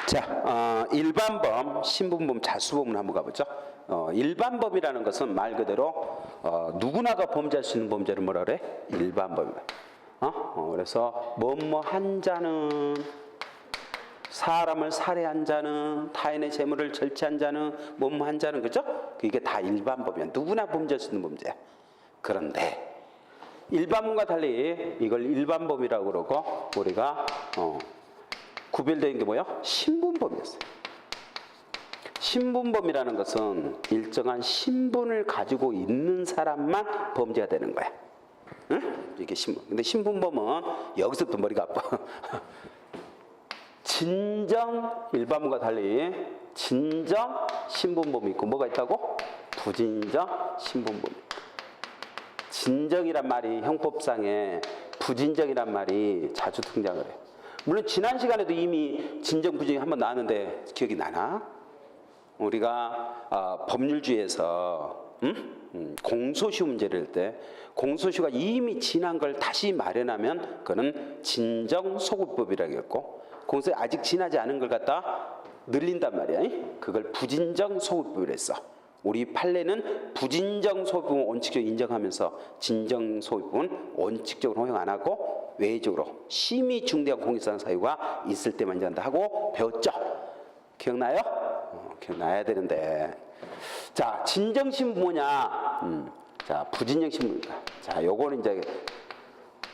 자, 일반범, 신분범, 자수범을 한번 가보죠. 일반범이라는 것은 말 그대로 누구나가 범죄할 수 있는 범죄를 뭐라 그래? 일반범이다. 그래서 뭐뭐 한 자는, 사람을 살해한 자는, 타인의 재물을 절취한 자는, 뭐뭐 한 자는, 그죠? 이게 다 일반범이야. 누구나 범죄할 수 있는 범죄야. 그런데 일반범과 달리 이걸 일반범이라고 그러고 우리가 구별되는 게 뭐야? 신분범이었어요. 신분범이라는 것은 일정한 신분을 가지고 있는 사람만 범죄가 되는 거야. 응? 이게 신분. 근데 신분범은 여기서부터 머리가 아파. 진정 일반범과 달리 진정 신분범이 있고 뭐가 있다고? 부진정 신분범이. 진정이란 말이 형법상에 부진정이란 말이 자주 등장을 해요. 물론 지난 시간에도 이미 진정 부진이 한번 나왔는데 기억이 나나? 우리가 법률주의에서 공소시효 문제를 할 때 공소시효가 이미 지난 걸 다시 마련하면 그거는 진정소급법이라고 했고, 공소시효 아직 지나지 않은 걸 갖다 늘린단 말이야. 그걸 부진정소급법이라 했어. 우리 판례는 부진정소급법은 원칙적으로 인정하면서 진정소급법은 원칙적으로 허용 안 하고 외적으로 심히 중대한 공익상 사유가 있을 때만 인정한다 하고 배웠죠? 기억나요? 기억나야 되는데. 자, 진정신분 뭐냐? 자, 부진정신분이다. 자, 요거는 이제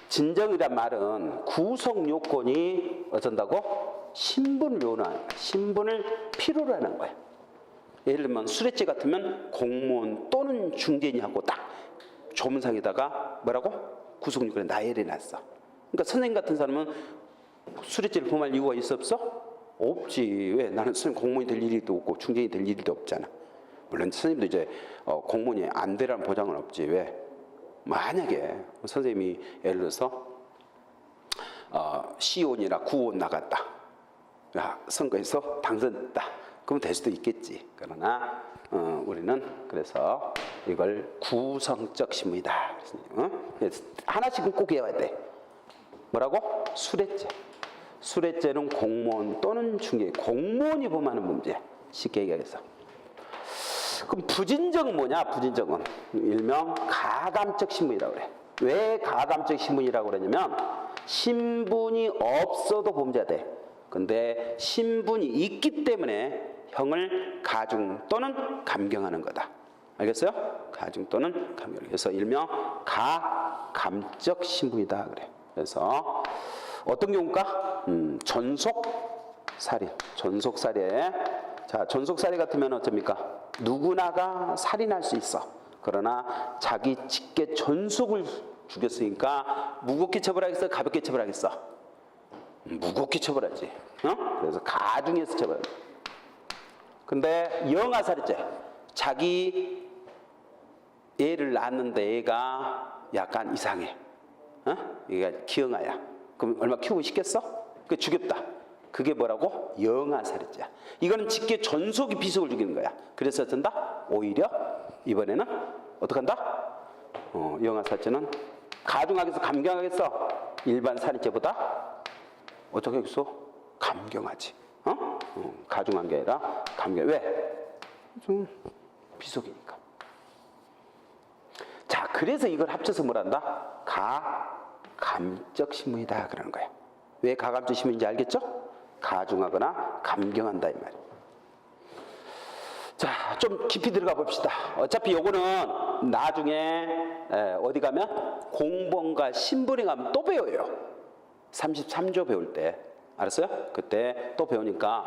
진정이란 말은 구성 요건이 어쩐다고? 신분을 요구하는 거야. 신분을 필요로 하는 거야. 예를 들면 수뢰죄 같으면 공무원 또는 중대인이 하고 딱 조문상에다가 뭐라고? 구속 요건에 나열해 놨어. 그러니까 선생님 같은 사람은 수뢰죄를 범할 이유가 있어 없어? 없지. 왜? 나는 선생님 공무원이 될 일도 없고 중대인이 될 일도 없잖아. 물론 선생님도 이제 공무원이 안 되라는 보장은 없지. 왜? 만약에 선생님이 예를 들어서 시의원이나 구의원 나갔다. 선거에서 당선됐다. 그러면 될 수도 있겠지. 그러나 우리는 그래서 이걸 구성적 신분이다. 하나씩은 꼭 외워야 돼. 뭐라고? 수뢰죄. 수뢰죄는 공무원 또는 중개인, 공무원이 범하는 범죄. 쉽게 얘기해서. 그럼 부진정은 뭐냐? 부진정은 일명 가감적 신분이라고 그래. 왜 가감적 신분이라고 그러냐면 신분이 없어도 범죄가 돼. 근데 신분이 있기 때문에 형을 가중 또는 감경하는 거다. 알겠어요? 가중 또는 감경. 그래서 일명 가감적 신분이다 그래. 그래서 어떤 경우일까? 전속살인. 전속살인. 자, 전속살인 같으면 어쩝니까? 누구나가 살인할 수 있어. 그러나 자기 직계 전속을 죽였으니까 무겁게 처벌하겠어? 가볍게 처벌하겠어? 무겁게 처벌하지. 그래서 가중해서 처벌하지. 근데 영아살인죄. 자기 애를 낳았는데 애가 약간 이상해. 얘가 기형아야. 그럼 얼마 키우고 싶겠어? 그 죽였다. 그게 뭐라고? 영아살인죄야. 이거는 직계 전속이 비속을 죽이는 거야. 그래서 어쩐다? 오히려 이번에는 어떡한다? 영아살인죄는 가중하겠어? 감경하겠어? 일반 살인죄보다 어떻게 하겠어? 감경하지. 가중한 게 아니라 감경. 왜? 좀 비속이니까. 자, 그래서 이걸 합쳐서 뭐란다? 가감적 신분이다 그러는 거야. 왜 가감적 신분인지 알겠죠? 가중하거나 감경한다 이 말이야. 자, 좀 깊이 들어가 봅시다. 어차피 요거는 나중에 어디 가면 공범과 신분에 가면 또 배워요. 33조 배울 때. 알았어요? 그때 또 배우니까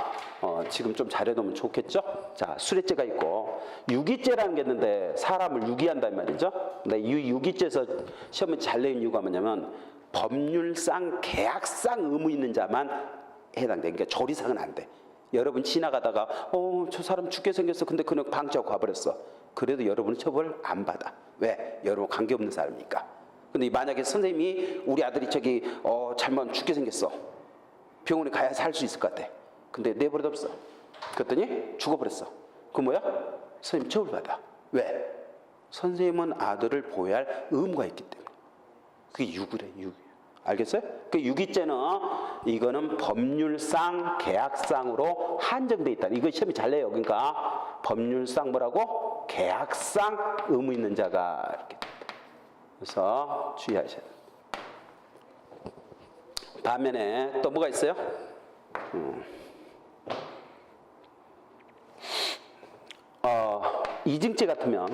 지금 좀 잘해놓으면 좋겠죠? 자, 수뢰죄가 있고 유기죄라는 게 있는데 사람을 유기한단 말이죠. 근데 이 유기죄에서 시험에 잘 내는 이유가 뭐냐면 법률상 계약상 의무 있는 자만 해당돼. 그러니까 조리상은 안 돼. 여러분 지나가다가 저 사람 죽게 생겼어. 근데 그냥 방치하고 가버렸어. 그래도 여러분은 처벌 안 받아. 왜? 여러분 관계없는 사람이니까. 근데 만약에 선생님이 우리 아들이 저기 잘못 죽게 생겼어. 병원에 가야 살 수 있을 것 같아. 근데 내 버릇 없어. 그랬더니 죽어버렸어. 그럼 뭐야? 선생님 처벌받아. 왜? 선생님은 아들을 보호해야 할 의무가 있기 때문에. 그게 유구래, 유구. 알겠어요? 그 유기죄는 이거는 법률상 계약상으로 한정돼 있다. 이거 시험이 잘 내요. 그러니까 법률상 뭐라고? 계약상 의무 있는 자가 이렇게. 그래서 주의하셔야 돼요. 반면에 또 뭐가 있어요? 이증죄 같으면,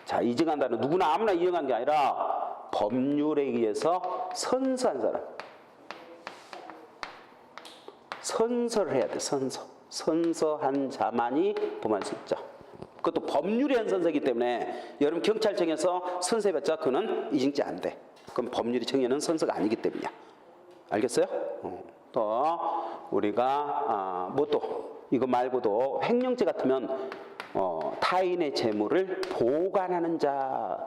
자, 이증한다는 누구나 아무나 이증한 게 아니라 법률에 의해서 선서한 사람, 선서를 해야 돼. 선서한 자만이 범할 수 있죠. 그것도 법률에 한 선서이기 때문에 여러분 경찰청에서 선서해봤자 그는 이증죄 안 돼. 그럼 법률이 정해놓은 선서가 아니기 때문이야. 알겠어요? 또 우리가 뭐 또 이거 말고도 횡령죄 같으면 타인의 재물을 보관하는 자,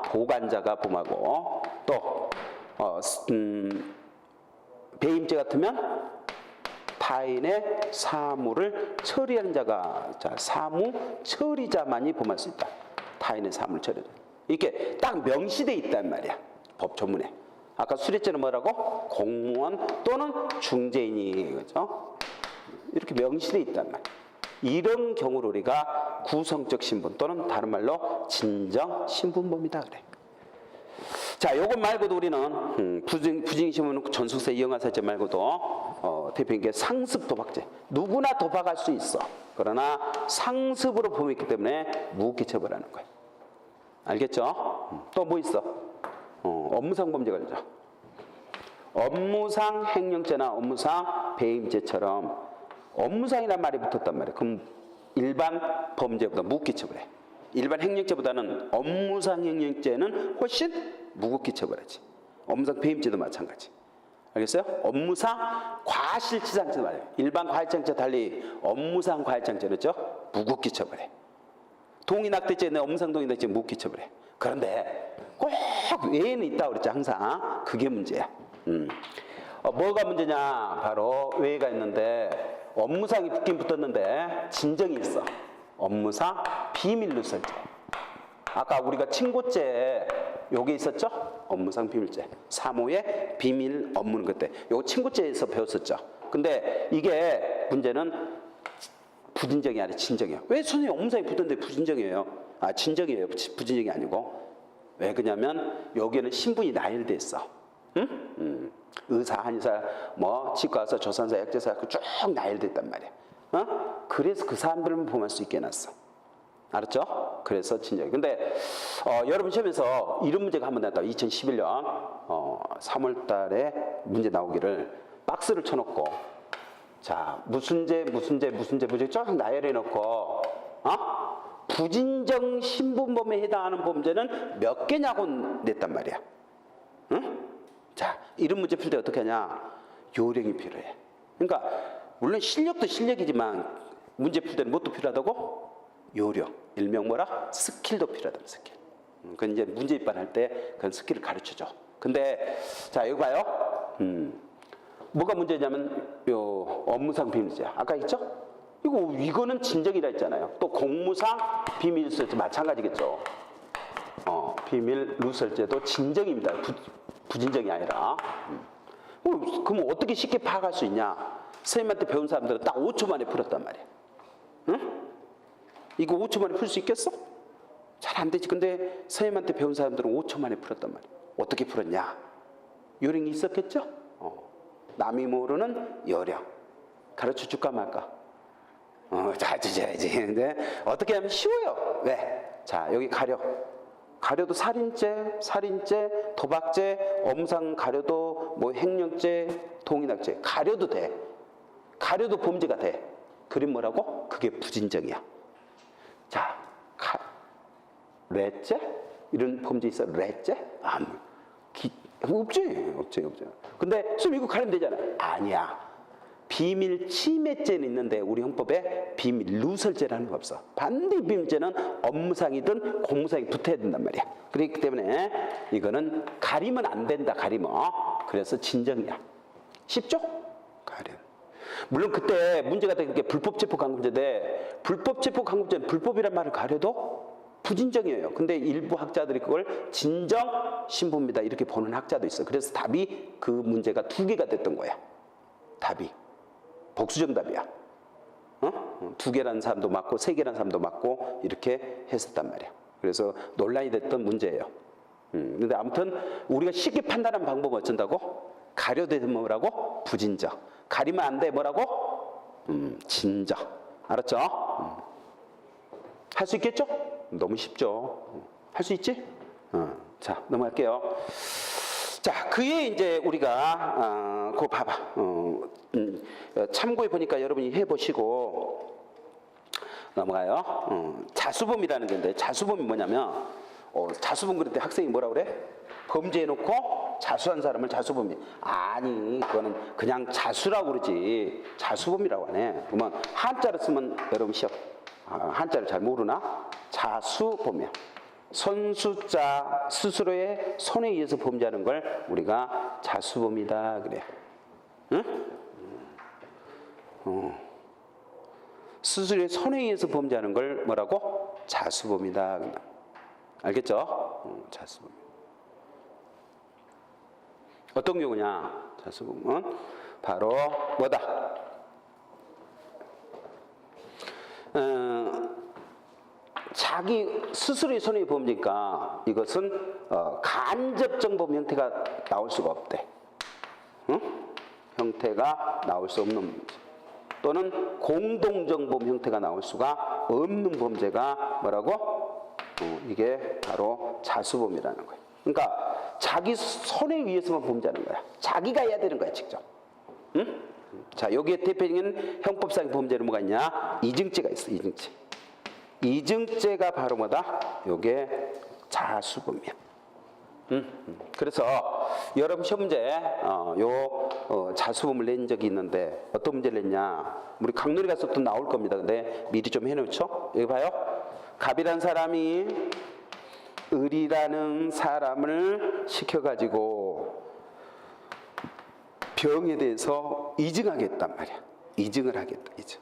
보관자가 범하고, 또 배임죄 같으면 타인의 사무를 처리하는 자가, 자, 사무 처리자만이 범할 수 있다. 타인의 사무를 처리하는. 이게 딱 명시돼 있단 말이야. 법 조문에. 아까 수뢰죄는 뭐라고? 공무원 또는 중개인이, 그죠? 이렇게 명시돼 있단 말이야. 이런 경우를 우리가 구성적 신분 또는 다른 말로 진정 신분범이다 그래. 자, 요것 말고도 우리는 부징신문 전속세 이용하사죄 말고도 대표인 게 상습 도박죄. 누구나 도박할 수 있어. 그러나 상습으로 범했기 때문에 무기히 처벌하는 거예요. 알겠죠? 또 뭐 있어? 업무상 범죄 걸리죠. 업무상 횡령죄나 업무상 배임죄처럼 업무상이란 말이 붙었단 말이에요. 그럼 일반 범죄보다 무겁게 처벌해. 일반 횡령죄보다는 업무상 횡령죄는 훨씬 무겁게 처벌하지. 업무상 배임죄도 마찬가지. 알겠어요? 업무상 과실치상죄도 말이에요. 일반 과실치상죄 달리 업무상 과실치상죄는죠, 무겁게 처벌해. 동의낙태죄는 업무상 동의낙태죄 무겁게 처벌해. 그런데 꼭 외에는 있다고 그랬죠. 항상 그게 문제야. 뭐가 문제냐? 바로 외가 있는데 업무상이 붙긴 붙었는데 진정이 있어. 업무상 비밀누설죄. 아까 우리가 친고죄 요게 있었죠? 업무상 비밀죄. 사모의 비밀 업무는 그때. 요거 친고죄에서 배웠었죠. 근데 이게 문제는 부진정이 아니라 진정이에요. 왜 선생님 업무상이 붙었는데 부진정이에요? 진정이에요. 부진정이 아니고. 왜 그러냐면 여기는 신분이 나열돼 있어. 응? 의사, 한의사, 뭐 치과사, 조산사, 약제사 쭉 나열돼 있단 말이야. 그래서 그 사람들만 범할 수 있게 해놨어. 알았죠? 그래서 진정. 근데 여러분 시험에서 이런 문제가 한 번 나왔다. 2011년 3월 달에 문제 나오기를 박스를 쳐놓고, 자, 무슨 죄 쭉 나열해 놓고, 부진정 신분범에 해당하는 범죄는 몇 개냐고 냈단 말이야. 응? 자, 이런 문제 풀 때 어떻게 하냐? 요령이 필요해. 그러니까 물론 실력도 실력이지만 문제 풀 때는 뭣도 필요하다고? 요령. 일명 뭐라? 스킬도 필요하다. 스킬. 그건 이제 문제 입반할 때 그런 스킬을 가르쳐줘. 근데 자, 여기 봐요. 뭐가 문제냐면 요 업무상 비밀죄. 아까 있죠? 이거는 진정이라 했잖아요. 또 공무상 비밀누설죄 마찬가지겠죠. 비밀 누설죄도 진정입니다. 부진정이 아니라. 그럼 어떻게 쉽게 파악할 수 있냐? 선생님한테 배운 사람들은 딱 5초 만에 풀었단 말이야. 응? 이거 5초 만에 풀 수 있겠어? 잘 안 되지. 근데 선생님한테 배운 사람들은 5초 만에 풀었단 말이야. 어떻게 풀었냐? 요령이 있었겠죠? 남이 모르는 요령. 가르쳐 줄까 말까? 잘 주셔야지. 근데 어떻게 하면 쉬워요. 왜? 자, 여기 가려도 살인죄, 도박죄, 업무상 가려도 뭐 횡령죄, 동의낙죄. 가려도 돼. 가려도 범죄가 돼. 그림 뭐라고? 그게 부진정이야. 자, 레죄? 이런 범죄 있어? 레죄? 없지. 근데 선생님 이거 가리면 되잖아. 아니야. 비밀 침해죄는 있는데 우리 형법에 비밀 누설죄라는 거 없어. 반드시 비밀죄는 업무상이든 공무상이 붙어야 된단 말이야. 그렇기 때문에 이거는 가리면 안 된다. 가리면. 그래서 진정이야. 쉽죠? 가려. 물론 그때 문제가 된 게 불법체포 강금죄인데, 불법체포 강금죄는 불법이란 말을 가려도 부진정이에요. 근데 일부 학자들이 그걸 진정 신부입니다 이렇게 보는 학자도 있어요. 그래서 답이 그 문제가 2개가 됐던 거야. 답이 복수정답이야. 2개라는 사람도 맞고 3개라는 사람도 맞고 이렇게 했었단 말이야. 그래서 논란이 됐던 문제예요. 근데 아무튼 우리가 쉽게 판단하는 방법은 어쩐다고? 가려대면 뭐라고? 부진적. 가리면 안 돼 뭐라고? 진적. 알았죠? 할 수 있겠죠? 너무 쉽죠. 할 수 있지? 자, 넘어갈게요. 자, 그에 이제 우리가 그거 봐봐. 참고해 보니까 여러분이 해보시고 넘어가요. 자수범이라는 게 있는데 자수범이 뭐냐면 자수범 그럴 때 학생이 뭐라 그래? 범죄해놓고 자수한 사람을 자수범이 아니 그거는 그냥 자수라고 그러지 자수범이라고 하네. 그러면 한자로 쓰면 여러분 시험 한자를 잘 모르나? 자수범이야. 선수자 스스로의 손에 의해서 범죄하는 걸 우리가 자수범이다 그래. 응? 스스로의 손에 의해서 범죄하는 걸 뭐라고? 자수범이다. 알겠죠? 자수범. 어떤 경우냐? 자수범은 바로 뭐다? 자기 스스로의 손에 범죄니까 이것은 간접정범 형태가 나올 수가 없대. 응? 형태가 나올 수 없는 문제. 또는 공동정범 형태가 나올 수가 없는 범죄가 뭐라고? 이게 바로 자수범이라는 거예요. 그러니까 자기 손에 의해서만 범죄하는 거야. 자기가 해야 되는 거야 직접. 응? 자, 여기에 대표적인 형법상 범죄는 뭐가 있냐? 이증죄가 있어. 이증죄. 이증죄가 바로 뭐다? 요게 자수범이야. 그래서 여러분 시험 문제 자수범을 낸 적이 있는데 어떤 문제를 냈냐? 우리 강론에 가서 또 나올 겁니다. 근데 미리 좀 해놓죠. 여기 봐요. 갑이라는 사람이 을이라는 사람을 시켜가지고 병에 대해서 이증하겠단 말이야. 이증을 하겠다. 이증.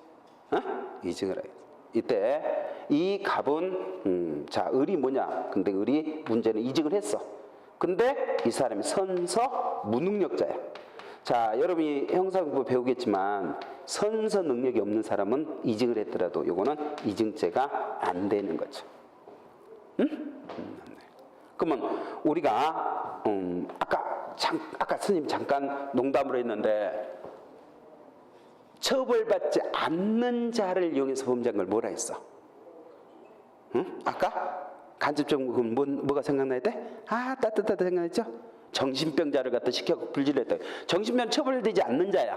이증을 하겠다. 이때 이 갑은 자 을이 뭐냐? 근데 을이 문제는 이증을 했어. 근데 이 사람이 선서 무능력자야. 자, 여러분이 형사공부 배우겠지만 선서 능력이 없는 사람은 이증을 했더라도 요거는 이증죄가 안 되는 거죠. 응? 그러면 우리가 아까 스님 잠깐 농담으로 했는데 처벌받지 않는 자를 이용해서 범죄한 걸 뭐라 했어? 응? 아까 간접적으로 뭐가 생각나야 돼? 따뜻하다 생각했죠? 정신병자를 갖다 시켜 불질렀다. 정신병 처벌되지 않는 자야.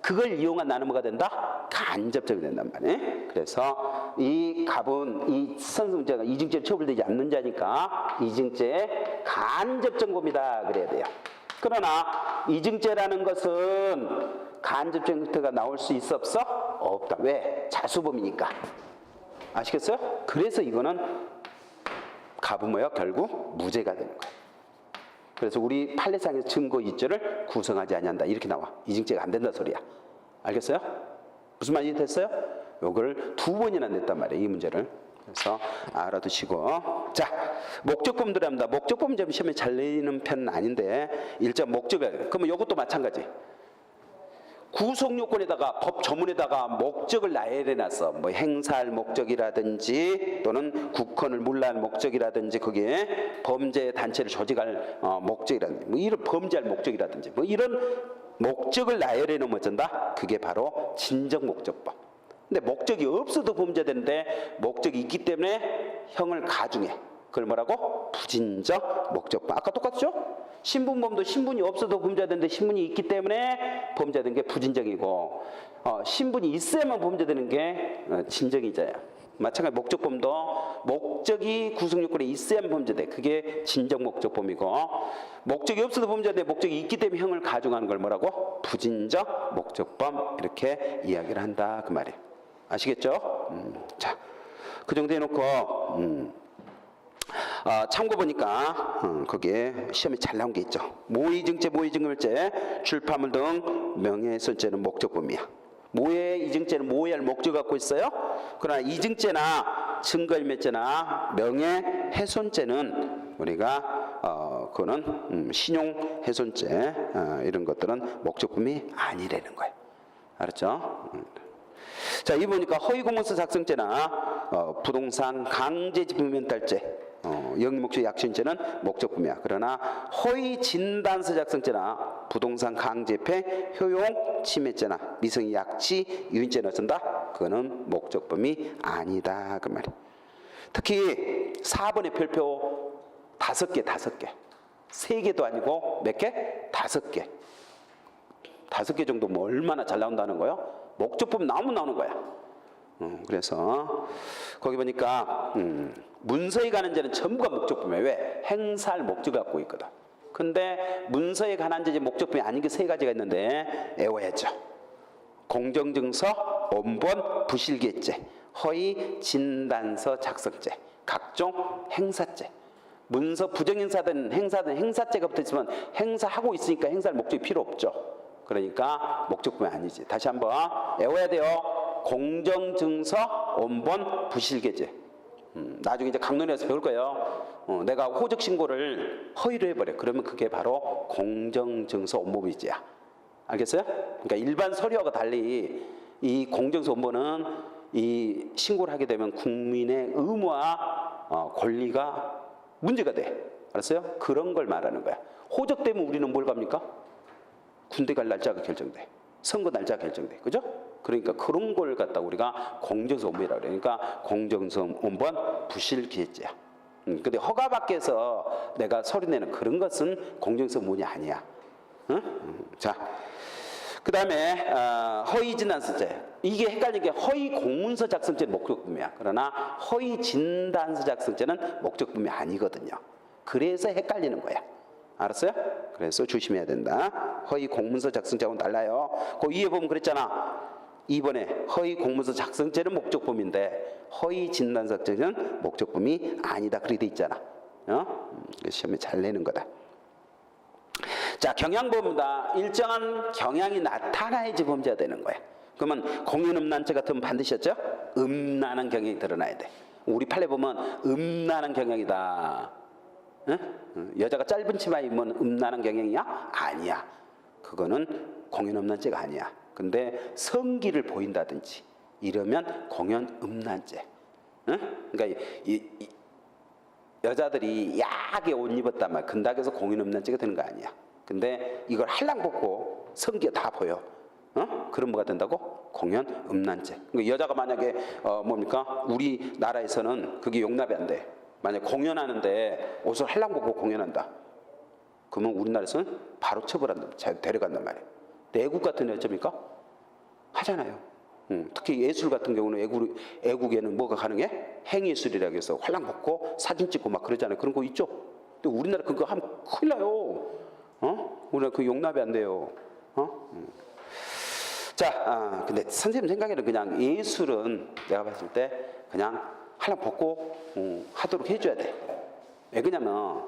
그걸 이용한 나는 뭐가 된다? 간접적이 된단 말이에요. 그래서 이 갑은 이 선수문제가 이증죄로 처벌되지 않는 자니까 이증죄의 간접정범이다 그래야 돼요. 그러나 이증죄라는 것은 간접적 형태가 나올 수 있어 없어? 없다. 왜? 자수범이니까. 아시겠어요? 그래서 이거는 갑은 뭐야? 결국 무죄가 되는 거야. 그래서 우리 판례상에서 증거 이죄를 구성하지 아니한다 이렇게 나와. 이증죄가 안 된다 소리야. 알겠어요? 무슨 말이 됐어요? 요걸 2번이나 냈단 말이에요. 이 문제를. 그래서 알아두시고. 자, 목적범 들어갑니다. 목적범 좀 시험에 잘 내는 편은 아닌데 일단 목적을. 그러면 이것도 마찬가지. 구속요건에다가 법 조문에다가 목적을 나열해놨어. 뭐 행사할 목적이라든지 또는 국헌을 물라할 목적이라든지 거기에 범죄 단체를 조직할 목적이라든지 뭐 이런 범죄할 목적이라든지 뭐 이런 목적을 나열해놓으면 어쩐다? 그게 바로 진정 목적법. 근데 목적이 없어도 범죄되는데 목적이 있기 때문에 형을 가중해. 그걸 뭐라고? 부진적 목적법. 아까 똑같죠? 신분범도 신분이 없어도 범죄되는데 신분이 있기 때문에 범죄되는 게 부진정이고 신분이 있어야만 범죄되는 게 진정이자야. 마찬가지 목적범도 목적이 구성요건에 있어야만 범죄돼. 그게 진정 목적범이고 목적이 없어도 범죄되는데 목적이 있기 때문에 형을 가중하는 걸 뭐라고? 부진적 목적범 이렇게 이야기를 한다 그 말이에요. 아시겠죠? 자, 그 정도 해놓고 참고 보니까 거기에 시험에 잘 나온 게 있죠. 모의증죄, 모의증멸죄, 출판물 등 명예훼손죄는 목적범이야. 모의 이증죄는 모의할 목적을 갖고 있어요. 그러나 이증죄나 증거인멸죄나 명예훼손죄는 우리가 그거는 신용훼손죄 이런 것들은 목적품이 아니라는 거예요. 알았죠? 자, 이 보니까 허위공문서 작성죄나 부동산 강제지불면탈죄, 영리목적 약신죄는 목적품이야. 그러나 허위진단서 작성죄나 부동산 강제폐 효용 침해죄나 미성이 약치 유인죄는 어쩐다? 그거는 목적품이 아니다 그 말이야. 특히 4번의 별표 5개, 5개, 3개도 아니고 몇 개? 5개. 5개 정도 뭐 얼마나 잘 나온다는 거예요? 목적품 나오는 거야. 그래서 거기 보니까 문서에 관한 죄는 전부가 목적품이에요. 왜? 행사할 목적을 갖고 있거든. 근데 문서에 관한 죄 목적품이 아닌 게 3가지가 있는데 외워야죠. 공정증서, 원본, 부실기죄, 허위 진단서 작성죄, 각종 행사죄. 문서 부정행사든 행사든 행사죄가 붙어있으면 행사하고 있으니까 행사할 목적이 필요 없죠. 그러니까 목적품이 아니지. 다시 한번 외워야 돼요. 공정증서, 원본, 부실계제. 나중에 이제 강론에서 배울 거예요. 내가 호적 신고를 허위로 해버려. 그러면 그게 바로 공정증서, 원본위죄야. 알겠어요? 그러니까 일반 서류하고 달리 이 공정증서, 원본은 이 신고를 하게 되면 국민의 의무와 권리가 문제가 돼. 알았어요? 그런 걸 말하는 거야. 호적 때문에 우리는 뭘 갑니까? 군대 갈 날짜가 결정돼. 선거 날짜가 결정돼. 그죠? 그러니까 그런 걸 갖다 우리가 공정성 원본이라고 그래. 그러니까 공정성 원본 부실기획죄야. 근데 허가 밖에서 내가 서류 내는 그런 것은 공정성 원본이 아니야. 응? 자, 그 다음에 허위 진단서죄. 이게 헷갈리게 허위 공문서 작성죄는 목적품이야. 그러나 허위 진단서 작성죄는 목적품이 아니거든요. 그래서 헷갈리는 거야. 알았어요? 그래서 조심해야 된다. 허위 공문서 작성죄하고는 달라요. 그 위에 보면 그랬잖아. 2번에 허위 공문서 작성죄는 목적품인데 허위 진단서 작성죄는 목적품이 아니다. 그렇게 돼 있잖아. 시험에 잘 내는 거다. 자, 경향범죄다. 일정한 경향이 나타나야지 범죄가 되는 거야. 그러면 공연음란죄 같으면 반드시 했죠? 음란한 경향이 드러나야 돼. 우리 판례 보면 음란한 경향이다. 응? 여자가 짧은 치마 입으면 음란한 경향이야? 아니야. 그거는 공연음란죄가 아니야. 근데 성기를 보인다든지 이러면 공연음란죄. 응? 그러니까 이 여자들이 야하게 옷 입었단 말이야. 근다해서 공연음란죄가 되는 거 아니야. 근데 이걸 할랑 벗고 성기가 다 보여. 그럼 뭐가 된다고? 공연음란죄. 그러니까 여자가 만약에 뭡니까? 우리나라에서는 그게 용납이 안 돼. 만약 공연하는데 옷을 할랑 벗고 공연한다. 그러면 우리나라에서는 바로 처벌한다. 데려간단 말이에요. 애국 같은 애 어쩝니까? 하잖아요. 특히 예술 같은 경우는 애국에는 뭐가 가능해? 행예술이라고 해서 활랑 벗고 사진 찍고 막 그러잖아요. 그런 거 있죠? 근데 우리나라 그거 하면 큰일 나요. 우리나라 그 용납이 안 돼요. 자, 근데 선생님 생각에는 그냥 예술은 내가 봤을 때 그냥 활랑 벗고 하도록 해줘야 돼. 왜 그러냐면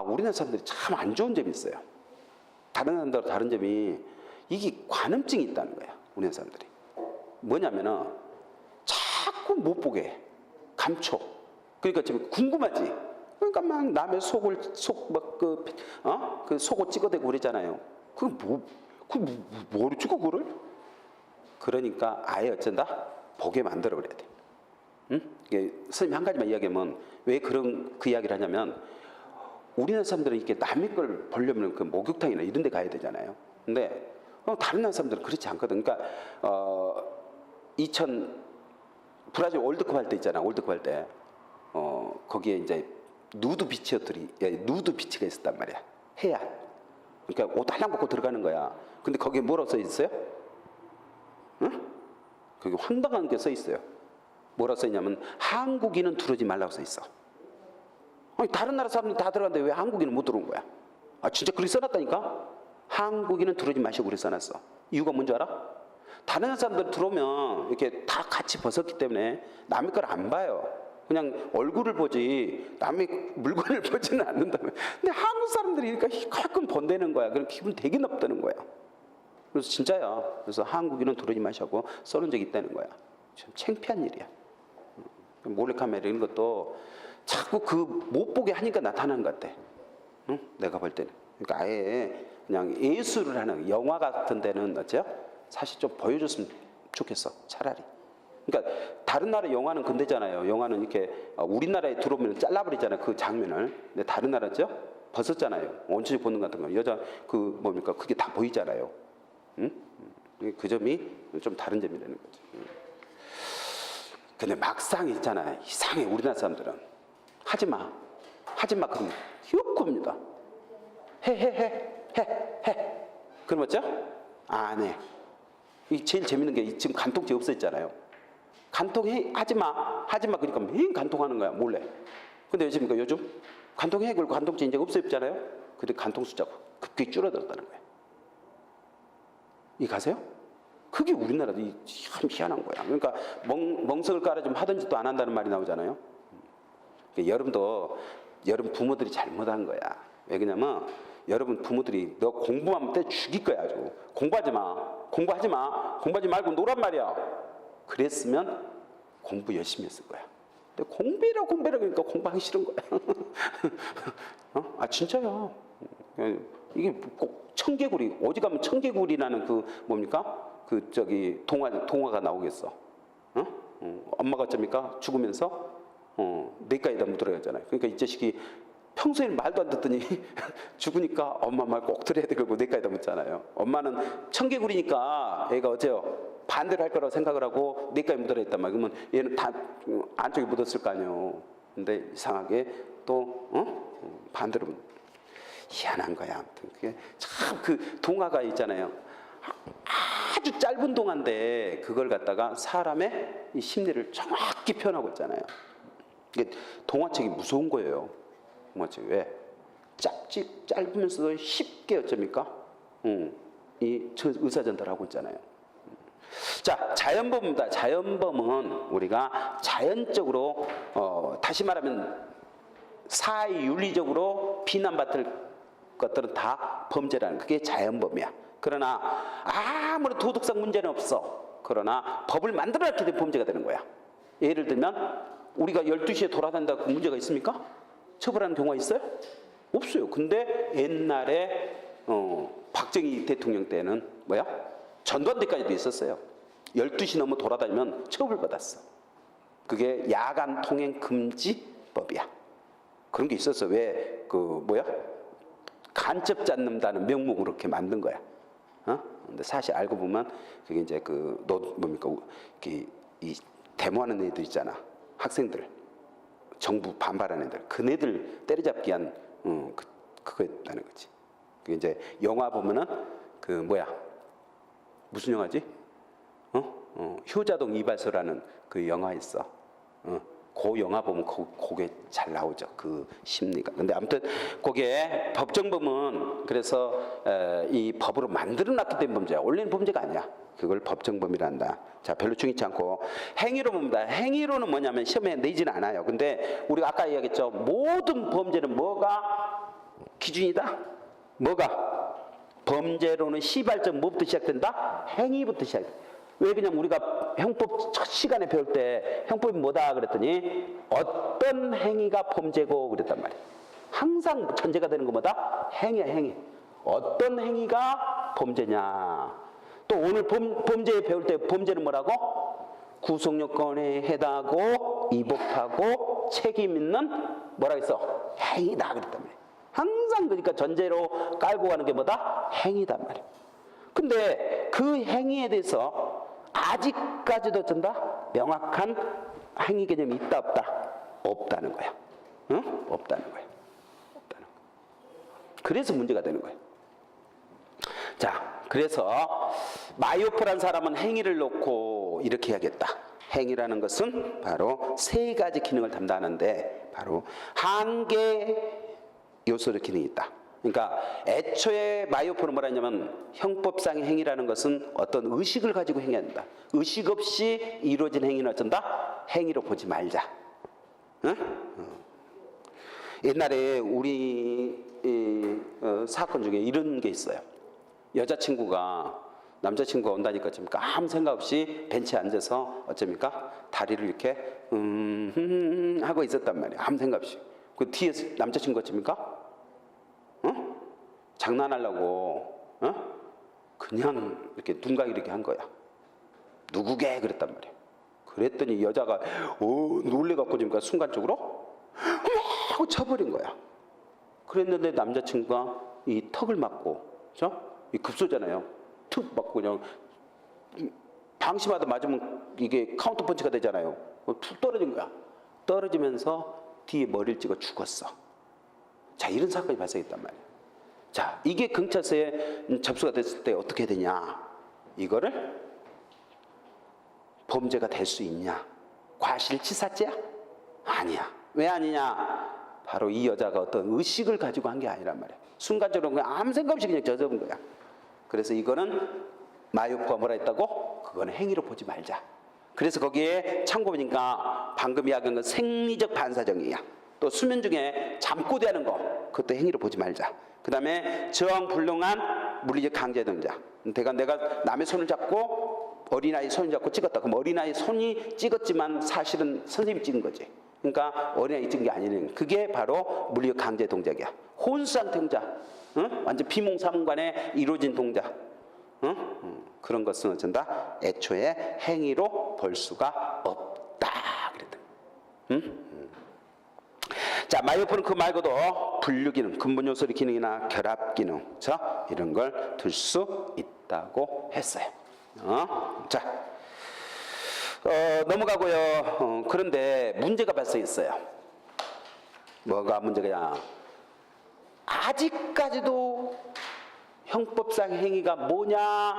우리나라 사람들이 참 안 좋은 점이 있어요. 다른 사람들하고 다른 점이 이게 관음증이 있다는 거야. 우리나라 사람들이. 뭐냐면은 자꾸 못 보게 해. 감춰. 그러니까 지금 궁금하지. 그러니까 막 남의 그 속옷 찍어대고 그러잖아요. 뭐를 찍어 그걸? 그러니까 아예 어쩐다? 보게 만들어 버려야 돼. 응? 선생님 한 가지만 이야기하면 왜 그 이야기를 하냐면 우리나라 사람들은 이렇게 남의 걸 보려면 그 목욕탕이나 이런 데 가야 되잖아요. 근데 다른 나라 사람들은 그렇지 않거든. 그러니까 브라질 월드컵 할 때 있잖아. 월드컵 할 때 거기에 이제 누드 비치가 있었단 말이야. 해안. 그러니까 옷 하나 벗고 들어가는 거야. 근데 거기에 뭐라고 써 있어요? 응? 거기 황당한 게 써 있어요. 뭐라고 써 있냐면 한국인은 들어오지 말라고 써 있어. 아니, 다른 나라 사람들 다 들어갔는데 왜 한국인은 못 들어온 거야? 진짜 그렇게 써놨다니까? 한국인은 들어오지 마시고 그렇게 써놨어. 이유가 뭔지 알아? 다른 나라 사람들 들어오면 이렇게 다 같이 벗었기 때문에 남의 걸 안 봐요. 그냥 얼굴을 보지 남의 물건을 보지는 않는다며. 근데 한국 사람들이 이렇게 가끔 번대는 거야. 그럼 기분 되게 나쁘다는 거야. 그래서 진짜야. 그래서 한국인은 들어오지 마시고 써놓은 적이 있다는 거야. 참 창피한 일이야. 몰래카메라 이런 것도 자꾸 그 못 보게 하니까 나타나는 것 같아. 응? 내가 볼 때는. 그러니까 아예 그냥 예술을 하는 영화 같은 데는 어째요? 사실 좀 보여줬으면 좋겠어. 차라리. 그러니까 다른 나라 영화는 근대잖아요. 영화는 이렇게 우리나라에 들어오면 잘라버리잖아요. 그 장면을. 근데 다른 나라죠? 벗었잖아요. 원초적 본능 같은 거. 여자 그 뭡니까? 그게 다 보이잖아요. 응? 그 점이 좀 다른 점이라는 거죠. 근데 막상 있잖아요. 이상해 우리나라 사람들은 하지 마 그러면 휴겁니다. 해. 그럼 어쩌? 안 해. 이 제일 재밌는 게 지금 간통죄 없어졌잖아요. 하지 마 그러니까 매일 간통하는 거야 몰래. 근데 요즘 간통해 그리고 간통죄 이제 없어졌잖아요. 근데 간통 숫자가 급격히 줄어들었다는 거예요. 이 가세요? 그게 우리나라도 참 희한한 거야. 그러니까 멍석을 깔아 좀 하던 짓도 안 한다는 말이 나오잖아요. 여러분 부모들이 잘못한 거야. 왜 그러냐면 여러분 부모들이 너 공부하면 때 죽일 거야 아주. 공부하지 말고 놀란 말이야. 그랬으면 공부 열심히 했을 거야. 근데 공부해라 그러니까 공부하기 싫은 거야. 진짜야. 이게 꼭 청개구리 어디 가면 청개구리라는 그 뭡니까? 그 저기 동화가 나오겠어. 엄마가 어쩝니까? 죽으면서 내과에다 묻으라 했잖아요. 그러니까 이 자식이 평소에는 말도 안 듣더니 죽으니까 엄마 말 꼭 들어야 되고 내과에다 묻잖아요. 엄마는 청개구리니까 애가 어째요? 반대를 할 거라고 생각을 하고 내과에 묻으라 했단 말이야. 그러면 얘는 다 안쪽에 묻었을 거 아니에요. 근데 이상하게 또 반대로 희한한 거야. 아무튼 그게 참 그 동화가 있잖아요. 아주 짧은 동화인데 그걸 갖다가 사람의 이 심리를 정확히 표현하고 있잖아요. 이게 동화책이 무서운 거예요. 동화책 왜? 짧으면서도 쉽게 어쩝니까? 이 의사전달하고 있잖아요. 자, 자연범입니다. 자연범은 우리가 자연적으로 다시 말하면 사회윤리적으로 비난받을 것들은 다 범죄라는 그게 자연범이야. 그러나 아무런 도덕상 문제는 없어. 그러나 법을 만들어놨기 때문에 범죄가 되는 거야. 예를 들면 우리가 12시에 돌아다닌다고 문제가 있습니까? 처벌하는 경우가 있어요? 없어요. 근데 옛날에 박정희 대통령 때는 뭐야? 전두환 때까지도 있었어요. 12시 넘어 돌아다니면 처벌받았어. 그게 야간 통행 금지법이야. 그런 게 있었어. 왜 간첩 잡는다는 명목으로 이렇게 만든 거야. 근데 사실 알고 보면 그게 이제 이 데모하는 애들 있잖아. 학생들, 정부 반발하는 애들, 그네들 때려잡기 위한 그거였다는 거지. 그게 이제 영화 보면은 무슨 영화지? 효자동 이발소라는 그 영화 있어. 그 영화 보면 그게 잘 나오죠. 그 심리가. 근데 아무튼 그게 법정범은 그래서 이 법으로 만들어놨기 때문에 범죄야. 원래는 범죄가 아니야. 그걸 법정범이란다. 자, 별로 중요치 않고 행위로 봅니다. 행위로는 뭐냐면 시험에 내지는 않아요. 근데 우리가 아까 이야기했죠. 모든 범죄는 뭐가 기준이다? 뭐가? 범죄로는 시발점 뭐부터 시작된다? 행위부터 시작된다. 왜 그냥 우리가 형법 첫 시간에 배울 때 형법이 뭐다 그랬더니 어떤 행위가 범죄고 그랬단 말이에요. 항상 전제가 되는 거 뭐다? 행위야, 행위. 어떤 행위가 범죄냐. 또 오늘 범죄 배울 때 범죄는 뭐라고? 구속요건에 해당하고 이법하고 책임 있는 뭐라 했어? 행위다 그랬단 말이에요. 항상 그러니까 전제로 깔고 가는 게 뭐다? 행위단 말이에요. 근데 그 행위에 대해서 아직까지도 어쩐다? 명확한 행위 개념이 있다 없다? 없다는 거야. 응? 없다는 거야. 없다는 거야. 그래서 문제가 되는 거야. 자, 그래서 마이오프란 사람은 행위를 놓고 이렇게 해야겠다. 행위라는 것은 바로 세 가지 기능을 담당하는데 바로 한계 요소의 기능이 있다. 그러니까 애초에 마이오프는 뭐라 했냐면 형법상의 행위라는 것은 어떤 의식을 가지고 행해야 된다. 의식 없이 이루어진 행위는 어쩐다? 행위로 보지 말자. 응? 옛날에 우리 사건 중에 이런 게 있어요. 여자친구가 남자친구가 온다니까 좀 아무 생각 없이 벤치에 앉아서 어쩝니까? 다리를 이렇게 하고 있었단 말이에요. 아무 생각 없이. 그 뒤에 남자친구가 어쩝니까? 어? 장난하려고 그냥 이렇게 눈가기 이렇게 한 거야. 누구게? 그랬단 말이에요. 그랬더니 여자가 놀래갖고 지금 순간적으로 하고 쳐버린 거야. 그랬는데 남자친구가 이 턱을 맞고, 그죠? 이 급소잖아요. 툭 맞고 그냥 방심하다 맞으면 이게 카운터 펀치가 되잖아요. 툭 떨어진 거야. 떨어지면서 뒤에 머리를 찍어 죽었어. 자, 이런 사건이 발생했단 말이에요. 자, 이게 경찰서에 접수가 됐을 때 어떻게 되냐? 이거를 범죄가 될 수 있냐? 과실치사죄야? 아니야. 왜 아니냐? 바로 이 여자가 어떤 의식을 가지고 한 게 아니란 말이야. 순간적으로 그냥 아무 생각 없이 그냥 젖어본 거야. 그래서 이거는 마요포가 뭐라 했다고? 그거는 행위로 보지 말자. 그래서 거기에 참고 보니까 방금 이야기한 건 생리적 반사정이야. 또 수면 중에 잠꼬대하는 거, 그것도 행위로 보지 말자. 그 다음에 저항불능한 물리적 강제동작. 내가 남의 손을 잡고 어린아이 손을 잡고 찍었다. 그럼 어린아이 손이 찍었지만 사실은 선생님이 찍은 거지. 그러니까 어린아이 찍은 게 아니는, 그게 바로 물리적 강제 동작이야. 혼수한 동작, 완전 비몽사몽간에 이루어진 동작, 그런 것은 어쩐다? 애초에 행위로 볼 수가 없다. 그랬다. 자, 마이오포는 그 말고도 분류기능, 근본요소리 기능이나 결합기능, 자, 이런 걸 들 수 있다고 했어요. 자, 넘어가고요. 그런데 문제가 발생했어요. 뭐가 문제냐? 아직까지도 형법상 행위가 뭐냐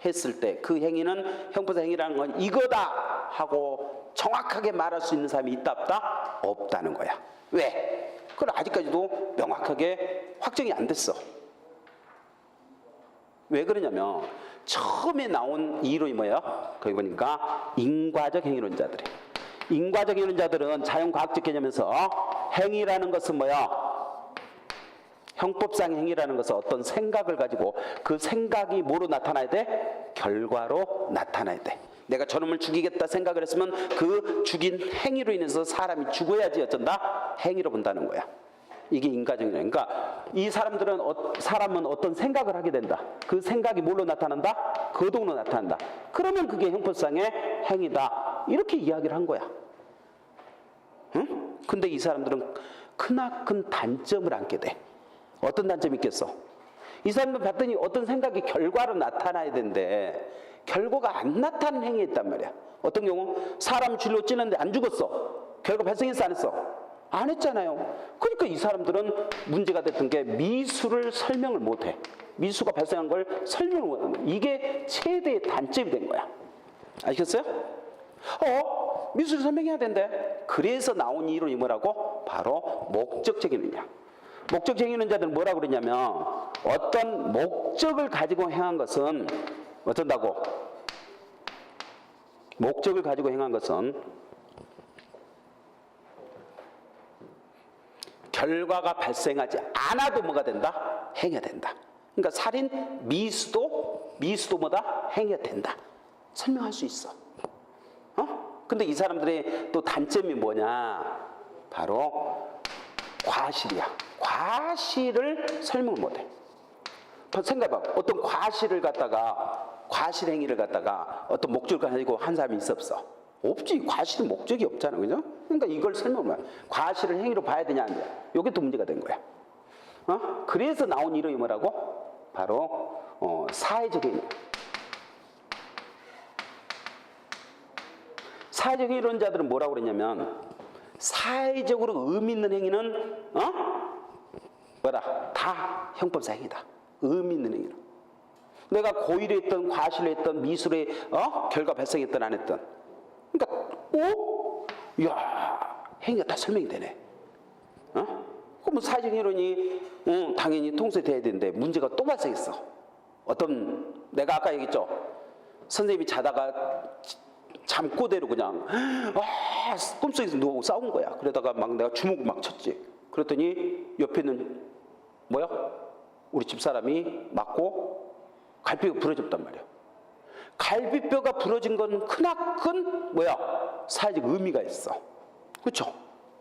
했을 때 그 행위는 형법상 행위라는 건 이거다 하고 정확하게 말할 수 있는 사람이 있다 없다? 없다는 거야. 왜? 그건 아직까지도 명확하게 확정이 안 됐어. 왜 그러냐면 처음에 나온 이론이 뭐예요? 거기 보니까 인과적 행위론자들이. 인과적 행위론자들은 자연과학적 개념에서 행위라는 것은 뭐야? 형법상 행위라는 것은 어떤 생각을 가지고 그 생각이 뭐로 나타나야 돼? 결과로 나타나야 돼. 내가 저놈을 죽이겠다 생각을 했으면 그 죽인 행위로 인해서 사람이 죽어야지 어쩐다? 행위로 본다는 거야. 이게 인과적인 행위. 그러니까 이 사람은 어떤 생각을 하게 된다. 그 생각이 뭘로 나타난다? 거동으로 나타난다. 그러면 그게 형법상의 행위다. 이렇게 이야기를 한 거야. 응? 근데 이 사람들은 크나큰 단점을 안게 돼. 어떤 단점이 있겠어? 이 사람들 봤더니 어떤 생각이 결과로 나타나야 되는데 결과가 안 나타나는 행위했단 말이야. 어떤 경우 사람 줄로 찌는데 안 죽었어. 결과 발생했어 안 했어? 안 했잖아요. 그러니까 이 사람들은 문제가 됐던 게 미수를 설명을 못해. 미수가 발생한 걸 설명을 못하는 거야. 이게 최대의 단점이 된 거야. 아시겠어요? 미수를 설명해야 된대. 그래서 나온 이론이 뭐라고? 바로 목적적 행위냐. 목적적 행위론자들은 뭐라고 그러냐면 어떤 목적을 가지고 행한 것은 어쩐다고? 목적을 가지고 행한 것은 결과가 발생하지 않아도 뭐가 된다? 행위가 된다. 그러니까 살인, 미수도 뭐다? 행위가 된다. 설명할 수 있어. 근데 이 사람들의 또 단점이 뭐냐? 바로 과실이야. 과실을 설명을 못해. 생각해봐. 어떤 과실 행위를 갖다가 어떤 목적을 가지고 한 사람이 있어 없어? 없지. 과실은 목적이 없잖아. 그죠? 그러니까 이걸 설명을 해. 과실을 행위로 봐야 되냐 안 돼. 이게 또 문제가 된 거야. 그래서 나온 이론이 뭐라고? 바로 사회적 행위. 사회적 이론자들은 뭐라고 그러냐면 사회적으로 의미 있는 행위는 다 형법상 행위다. 의미 있는 행위로. 내가 고의로 했던, 과실로 했던, 미수로 결과 발생했던 안 했던. 그러니까 행위가 다 설명이 되네. 그럼 사회적 이론이 당연히 통솔돼야 되는데 문제가 또 발생했어. 내가 아까 얘기했죠. 선생님이 자다가 잠꼬대로 그냥 꿈속에서 누워 싸운 거야. 그러다가 막 내가 주먹을 막 쳤지. 그랬더니 옆에 있는 우리 집사람이 맞고 갈비뼈가 부러졌단 말이야. 갈비뼈가 부러진 건 크나큰 뭐야? 사회적 의미가 있어. 그렇죠?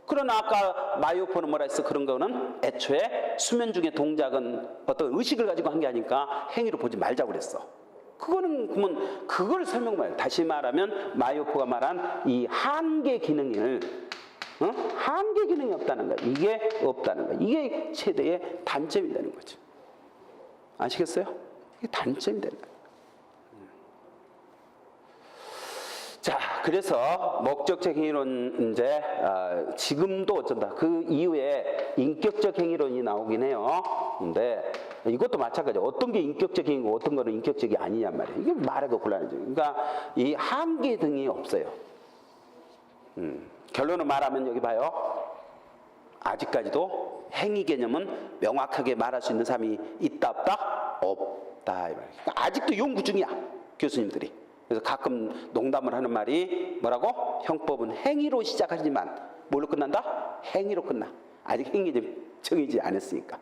그러나 아까 마이오포는 뭐라 했어? 그런 거는 애초에 수면 중의 동작은 어떤 의식을 가지고 한 게 아니니까 행위로 보지 말자고 그랬어. 그거는 그러면 그걸 설명만 해. 다시 말하면 마이오포가 말한 이 한계 기능을 한계 기능이 없다는 거야. 이게 없다는 거야. 이게 최대의 단점이 되는 거죠. 아시겠어요? 이게 단점이 되는 거야. 자, 그래서 목적적 행위론 이제 지금도 어쩐다. 그 이후에 인격적 행위론이 나오긴 해요. 근데 이것도 마찬가지야. 어떤 게 인격적 행위고 어떤 거는 인격적이 아니냔 말이야. 이게 말하기가 곤란하죠. 그러니까 이 한계 등이 없어요. 결론을 말하면 여기 봐요. 아직까지도 행위 개념은 명확하게 말할 수 있는 사람이 있다 없다? 없다. 그러니까 아직도 연구 중이야. 교수님들이. 그래서 가끔 농담을 하는 말이 뭐라고? 형법은 행위로 시작하지만 뭘로 끝난다? 행위로 끝나. 아직 행위 정의지 않았으니까.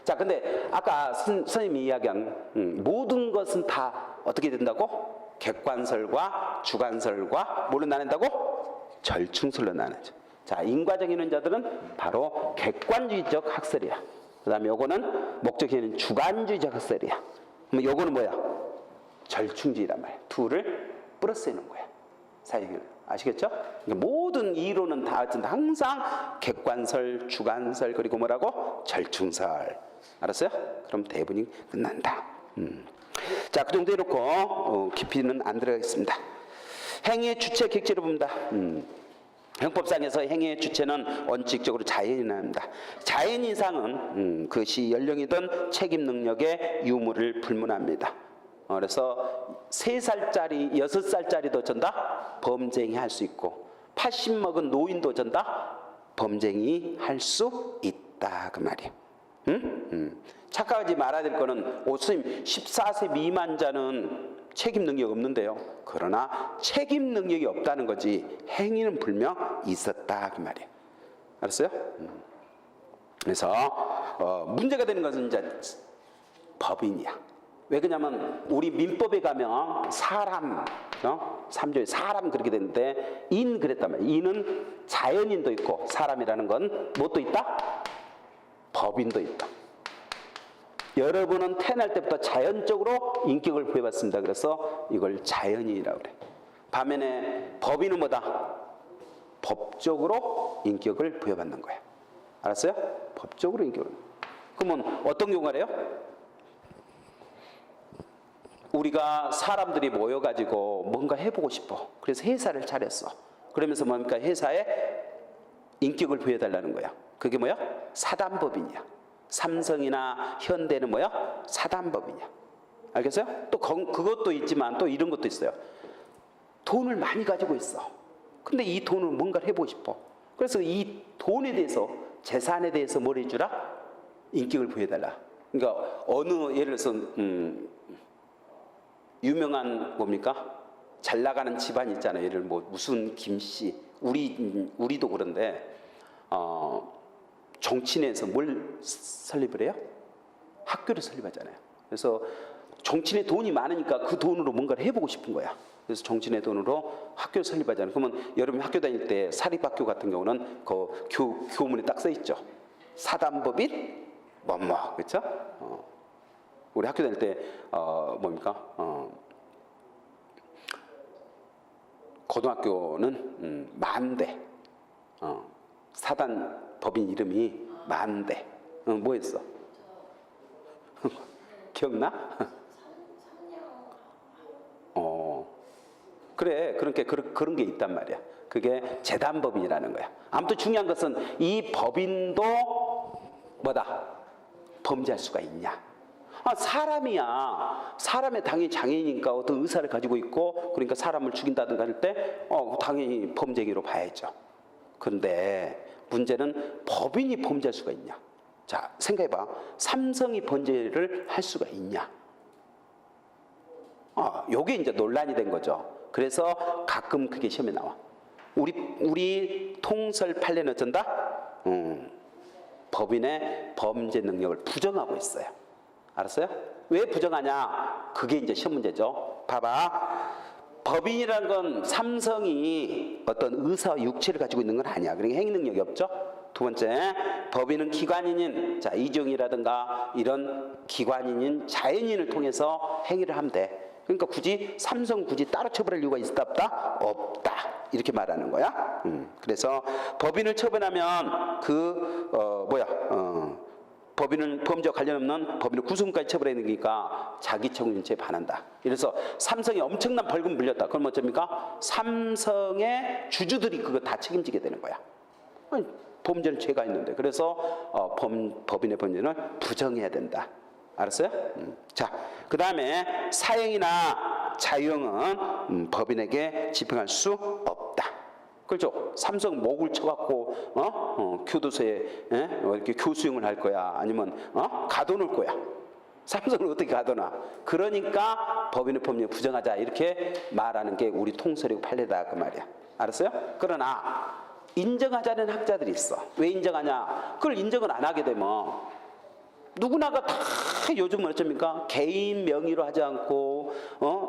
자, 근데 아까 선생님이 이야기한 모든 것은 다 어떻게 된다고? 객관설과 주관설과 뭘로 나눈다고? 절충설로 나누죠. 자, 인과적 이론자들은 바로 객관주의적 학설이야. 그 다음에 요거는 목적행위는 주관주의적 학설이야. 그럼 요거는 뭐야? 절충주의란 말이야. 둘을 플러스 해놓은 거야. 사회행위는. 아시겠죠? 그러니까 모든 이론은 다 항상 객관설, 주관설, 그리고 뭐라고? 절충설. 알았어요? 그럼 대분이 끝난다. 자, 그 정도 해놓고 깊이는 안 들어가겠습니다. 행위의 주체 객체로 봅니다. 형법상에서 행위의 주체는 원칙적으로 자연이랍니다. 자연 이상은 그것이 연령이든 책임 능력의 유무를 불문합니다. 그래서 3살짜리, 6살짜리도 전다 범죄행위 할 수 있고 80 먹은 노인도 전다 범죄행위 할 수 있다 그 말이에요. 착각하지 말아야 될 거는 선생님 14세 미만자는 책임 능력이 없는데요. 그러나 책임 능력이 없다는 거지 행위는 분명 있었다 그 말이에요. 알았어요? 그래서 문제가 되는 것은 이제 법인이야. 왜 그러냐면 우리 민법에 가면 사람, 3조에 사람 그렇게 되는데 인 그랬단 말이에요. 인은 자연인도 있고 사람이라는 건 뭣도 있다? 법인도 있다. 여러분은 태어날 때부터 자연적으로 인격을 부여받습니다. 그래서 이걸 자연인이라고 그래. 반면에 법인은 뭐다? 법적으로 인격을 부여받는 거야. 알았어요? 법적으로 인격을. 그러면 어떤 경우가 래요? 우리가 사람들이 모여가지고 뭔가 해보고 싶어. 그래서 회사를 차렸어. 그러면서 뭡니까? 회사에 인격을 부여달라는 거야. 그게 뭐야? 사단법인이야. 삼성이나 현대는 뭐야? 사단법인이야. 알겠어요? 또 그것도 있지만 또 이런 것도 있어요. 돈을 많이 가지고 있어. 근데 이 돈을 뭔가를 해보고 싶어. 그래서 이 돈에 대해서, 재산에 대해서 뭘 해주라? 인격을 부여달라. 그러니까 예를 들어서 유명한 뭡니까? 잘 나가는 집안 있잖아요. 예를 뭐 무슨 김씨, 우리도 그런데 정치인에서 뭘 설립을 해요? 학교를 설립하잖아요. 그래서 정치인의 돈이 많으니까 그 돈으로 뭔가를 해보고 싶은 거야. 그래서 정치인의 돈으로 학교를 설립하잖아요. 그러면 여러분이 학교 다닐 때 사립학교 같은 경우는 그 교문에 딱 써 있죠. 사단법인 뭐뭐, 그렇죠? 우리 학교 다닐 때 뭡니까? 고등학교는 만대. 사단 법인 이름이 만대. 뭐였어? 기억나? 그래, 그렇게 그런 게 있단 말이야. 그게 재단법인이라는 거야. 아무튼 중요한 것은 이 법인도 뭐다? 범죄할 수가 있냐? 사람이야. 사람의 당연히 장애인이니까 어떤 의사를 가지고 있고, 그러니까 사람을 죽인다든가 할 때 당연히 범죄기로 봐야죠. 그런데 문제는 법인이 범죄할 수가 있냐? 자, 생각해봐. 삼성이 범죄를 할 수가 있냐? 요게 이제 논란이 된 거죠. 그래서 가끔 그게 시험에 나와. 우리 통설 판례는 어쩐다? 법인의 범죄 능력을 부정하고 있어요. 알았어요? 왜 부정하냐? 그게 이제 시험 문제죠. 봐봐. 법인이라는 건 삼성이 어떤 의사 육체를 가지고 있는 건 아니야. 그러니까 행위 능력이 없죠. 두 번째, 법인은 기관인인, 자, 이종이라든가 이런 기관인인 자연인을 통해서 행위를 하면 돼. 그러니까 굳이 삼성 굳이 따로 처벌할 이유가 있다 없다? 없다. 이렇게 말하는 거야. 그래서 법인을 처벌하면 법인은 범죄와 관련 없는 법인을 구성까지 처벌해야 되니까 자기 책임죄에 반한다. 그래서 삼성이 엄청난 벌금 물렸다. 그럼 어쩝니까? 삼성의 주주들이 그거 다 책임지게 되는 거야. 아니, 범죄는 죄가 있는데. 그래서 법인의 범죄는 부정해야 된다. 알았어요? 자, 그 다음에 사형이나 자유형은 법인에게 집행할 수 없다. 그렇죠? 삼성 목을 쳐갖고 교도소에 이렇게 교수형을 할 거야, 아니면 가둬놓을 거야. 삼성을 어떻게 가둬놔? 그러니까 법인의 법률 부정하자 이렇게 말하는 게 우리 통설이고 판례다 그 말이야. 알았어요? 그러나 인정하자는 학자들이 있어. 왜 인정하냐? 그걸 인정을 안 하게 되면 누구나가 다 요즘은 어쩝니까? 개인 명의로 하지 않고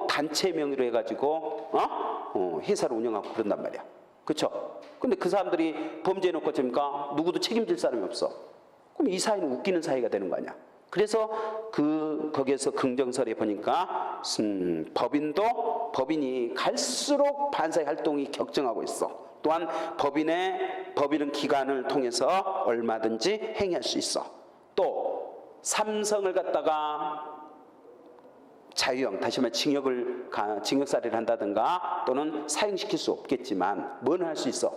단체 명의로 해가지고 회사를 운영하고 그런단 말이야. 그렇죠? 근데 그 사람들이 범죄해놓고 어쩝니까? 누구도 책임질 사람이 없어. 그럼 이 사회는 웃기는 사회가 되는 거 아니야. 그래서 거기에서 긍정설에 보니까 법인이 갈수록 반사의 활동이 격정하고 있어. 또한 법인은 기관을 통해서 얼마든지 행위할 수 있어. 또 삼성을 갖다가 자유형, 다시 말해 징역살이를 한다든가 또는 사형시킬 수 없겠지만 뭐는 할 수 있어?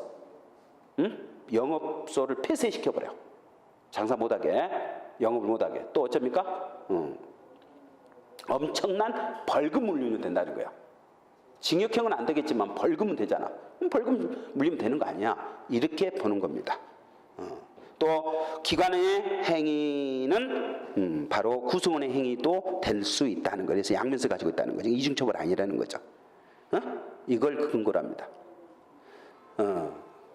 영업소를 폐쇄시켜버려. 장사 못하게, 영업을 못하게. 또 어쩝니까? 엄청난 벌금 물리면 된다는 거야. 징역형은 안 되겠지만 벌금은 되잖아. 그럼 벌금 물리면 되는 거 아니야. 이렇게 보는 겁니다. 또 기관의 행위는 바로 구성원의 행위도 될 수 있다는 거예요. 그래서 양면서 가지고 있다는 거죠. 이중처벌 아니라는 거죠. 이걸 근거로 합니다.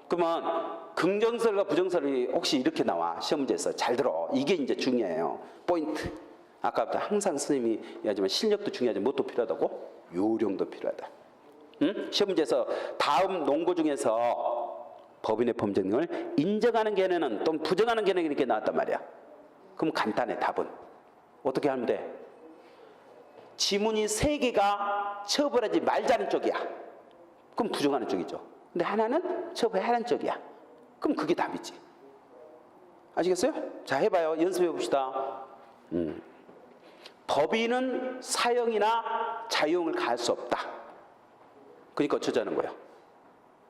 그러면 긍정설과 부정설이 혹시 이렇게 나와 시험 문제에서 잘 들어. 이게 이제 중요해요. 포인트. 아까부터 항상 선생님이 얘기하지만 실력도 중요하지만 뭣도 필요하다고? 요령도 필요하다. 시험 문제에서 다음 논고 중에서 법인의 범죄 등을 인정하는 견해는 또는 부정하는 견해가 이렇게 나왔단 말이야. 그럼 간단해. 답은 어떻게 하면 돼? 지문이 3개가 처벌하지 말자는 쪽이야. 그럼 부정하는 쪽이죠. 근데 하나는 처벌하는 쪽이야. 그럼 그게 답이지. 아시겠어요? 자, 해봐요. 연습해 봅시다. 법인은 사형이나 자유형을 가할 수 없다. 그러니까 어쩌자는 거예요?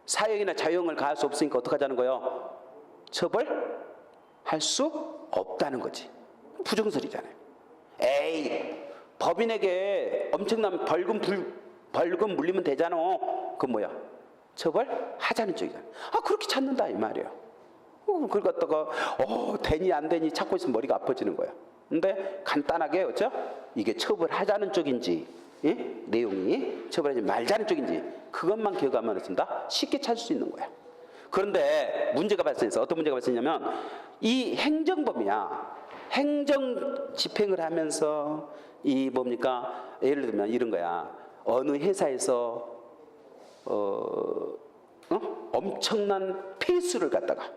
사형이나 자유형을 가할 수 없으니까 어떻게 하자는 거예요? 처벌할 수 없다는 거지. 부정설이잖아요. 에이, 법인에게 엄청난 벌금 물리면 되잖아. 그건 뭐야? 처벌하자는 쪽이잖아. 그렇게 찾는다 이 말이에요. 그걸 갖다가 되니 안 되니 찾고 있으면 머리가 아파지는 거야. 근데 간단하게 어쩌? 이게 처벌하자는 쪽인지 내용이 처벌하지 말자는 쪽인지 그것만 기억하면 쓴다. 쉽게 찾을 수 있는 거야. 그런데 문제가 발생해서 어떤 문제가 발생했냐면 이 행정범이야. 행정 집행을 하면서 이 뭡니까? 예를 들면 이런 거야. 어느 회사에서 엄청난 폐수를 갖다가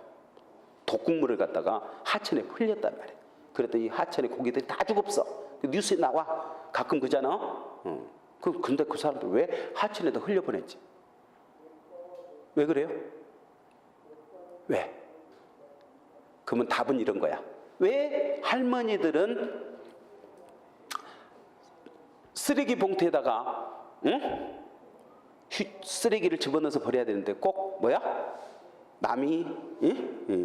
독극물을 갖다가 하천에 흘렸단 말이야. 그랬더니 하천에 고기들이 다 죽었어. 뉴스에 나와. 가끔 그잖아. 근데 그 사람들 왜 하천에다 흘려보냈지? 왜 그래요? 왜? 그러면 답은 이런 거야. 왜 할머니들은 쓰레기 봉투에다가 쓰레기를 집어넣어서 버려야 되는데 꼭 뭐야? 남이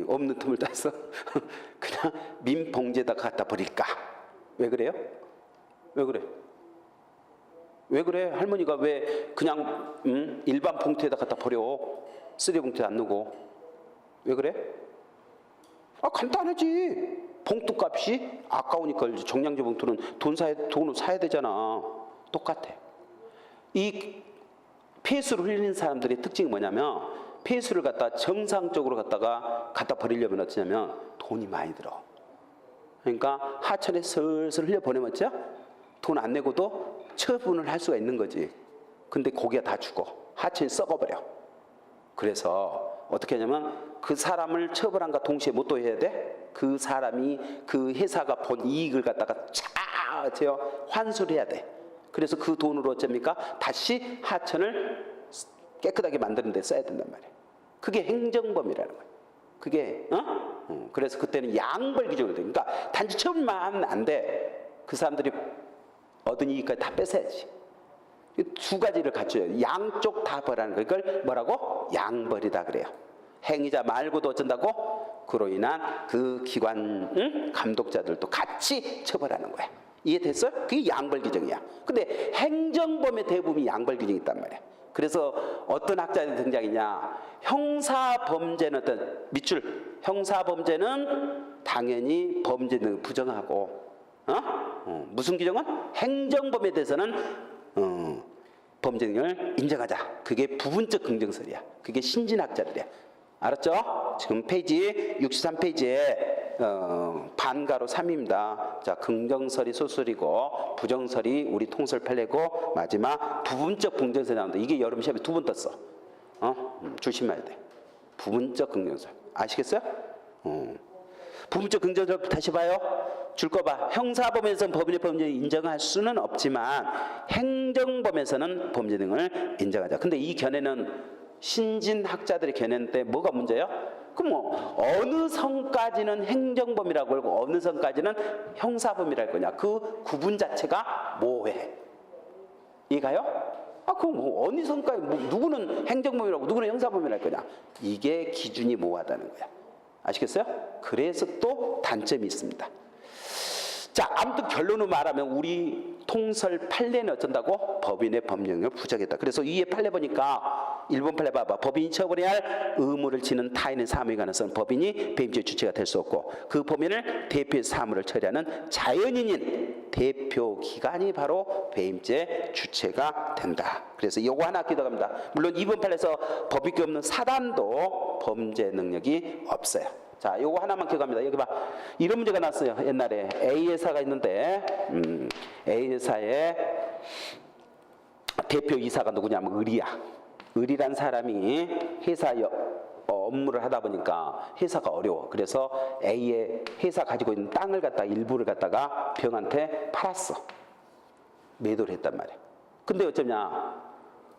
없는 틈을 따서 그냥 민봉지에다가 갖다 버릴까? 왜 그래요? 왜 그래? 왜 그래? 할머니가 왜 그냥 일반 봉투에다 갖다 버려? 쓰레기 봉투에 안 넣고. 왜 그래? 간단하지. 봉투 값이 아까우니까 정량제 봉투는 돈을 사야 되잖아. 똑같아. 이 폐수를 흘리는 사람들의 특징이 뭐냐면 폐수를 갖다 정상적으로 갖다 버리려면 어쩌냐면 돈이 많이 들어. 그러니까 하천에 슬슬 흘려보내면 돈 안 내고도 처분을 할 수가 있는 거지. 근데 고기가 다 죽어. 하천이 썩어버려. 그래서 어떻게 하냐면 그 사람을 처벌한과 동시에 뭐 또 해야 돼? 그 사람이 그 회사가 본 이익을 갖다가 환수를 해야 돼. 그래서 그 돈으로 어쩝니까? 다시 하천을 깨끗하게 만드는 데 써야 된단 말이에요. 그게 행정범이라는 거예요. 그게 그래서 그때는 양벌 기준으로 돼. 그러니까 단지 처벌만 하면 안 돼. 그 사람들이 얻은 이익까지 다 뺏어야지. 두 가지를 갖춰요. 양쪽 다 벌하는 거. 이걸 뭐라고? 양벌이다 그래요. 행위자 말고도 어쩐다고? 그로 인한 그 기관 감독자들도 같이 처벌하는 거야. 이해됐어요? 그게 양벌 규정이야. 근데 행정범의 대부분이 양벌 규정이 있단 말이야. 그래서 어떤 학자들이 등장이냐? 형사범죄는 어떤 밑줄. 형사범죄는 당연히 범죄 등을 부정하고, 무슨 규정은? 행정범에 대해서는 범죄 등을 인정하자. 그게 부분적 긍정설이야. 그게 신진학자들이야. 알았죠? 지금 페이지 63페이지에 반가로 3입니다. 자, 긍정설이 소설이고 부정설이 우리 통설 판례고 마지막 부분적 긍정설이 나온다. 이게 여름 시험에 2번 떴어. 조심해야 돼. 부분적 긍정설. 아시겠어요? 부분적 긍정설 다시 봐요. 줄 거 봐. 형사범에서는 법인의 범죄를 인정할 수는 없지만 행정범에서는 범죄 등을 인정하자. 근데 이 견해는 신진학자들의 견해 때 뭐가 문제예요? 그럼 뭐 어느 선까지는 행정범이라고 하고 어느 선까지는 형사범이랄 거냐? 그 구분 자체가 모호해. 이해가요? 그럼 뭐 어느 선까지 누구는 행정범이라고 누구는 형사범이랄 거냐? 이게 기준이 모호하다는 거야. 아시겠어요? 그래서 또 단점이 있습니다. 자, 아무튼 결론을 말하면 우리 통설 판례는 어쩐다고? 법인의 법령을 부정했다. 그래서 위에 판례 보니까 1번 판례 봐봐. 법인이 처벌해야 할 의무를 지는 타인의 사무에 관해서는 법인이 배임죄 주체가 될 수 없고 그 범인을 대표해서 사무를 처리하는 자연인인 대표기관이 바로 배임죄 주체가 된다. 그래서 요거 하나 기억합니다. 물론 2번 판례에서 법익이 없는 사단도 범죄 능력이 없어요. 자, 요거 하나만 기억합니다. 여기 봐. 이런 문제가 났어요. 옛날에 A 회사가 있는데 A 회사의 대표 이사가 누구냐면 의리야. 의리란 사람이 회사 업무를 하다 보니까 회사가 어려워. 그래서 A의 회사 가지고 있는 땅을 갖다 일부를 갖다가 병한테 팔았어. 매도를 했단 말이야. 근데 어쩌냐?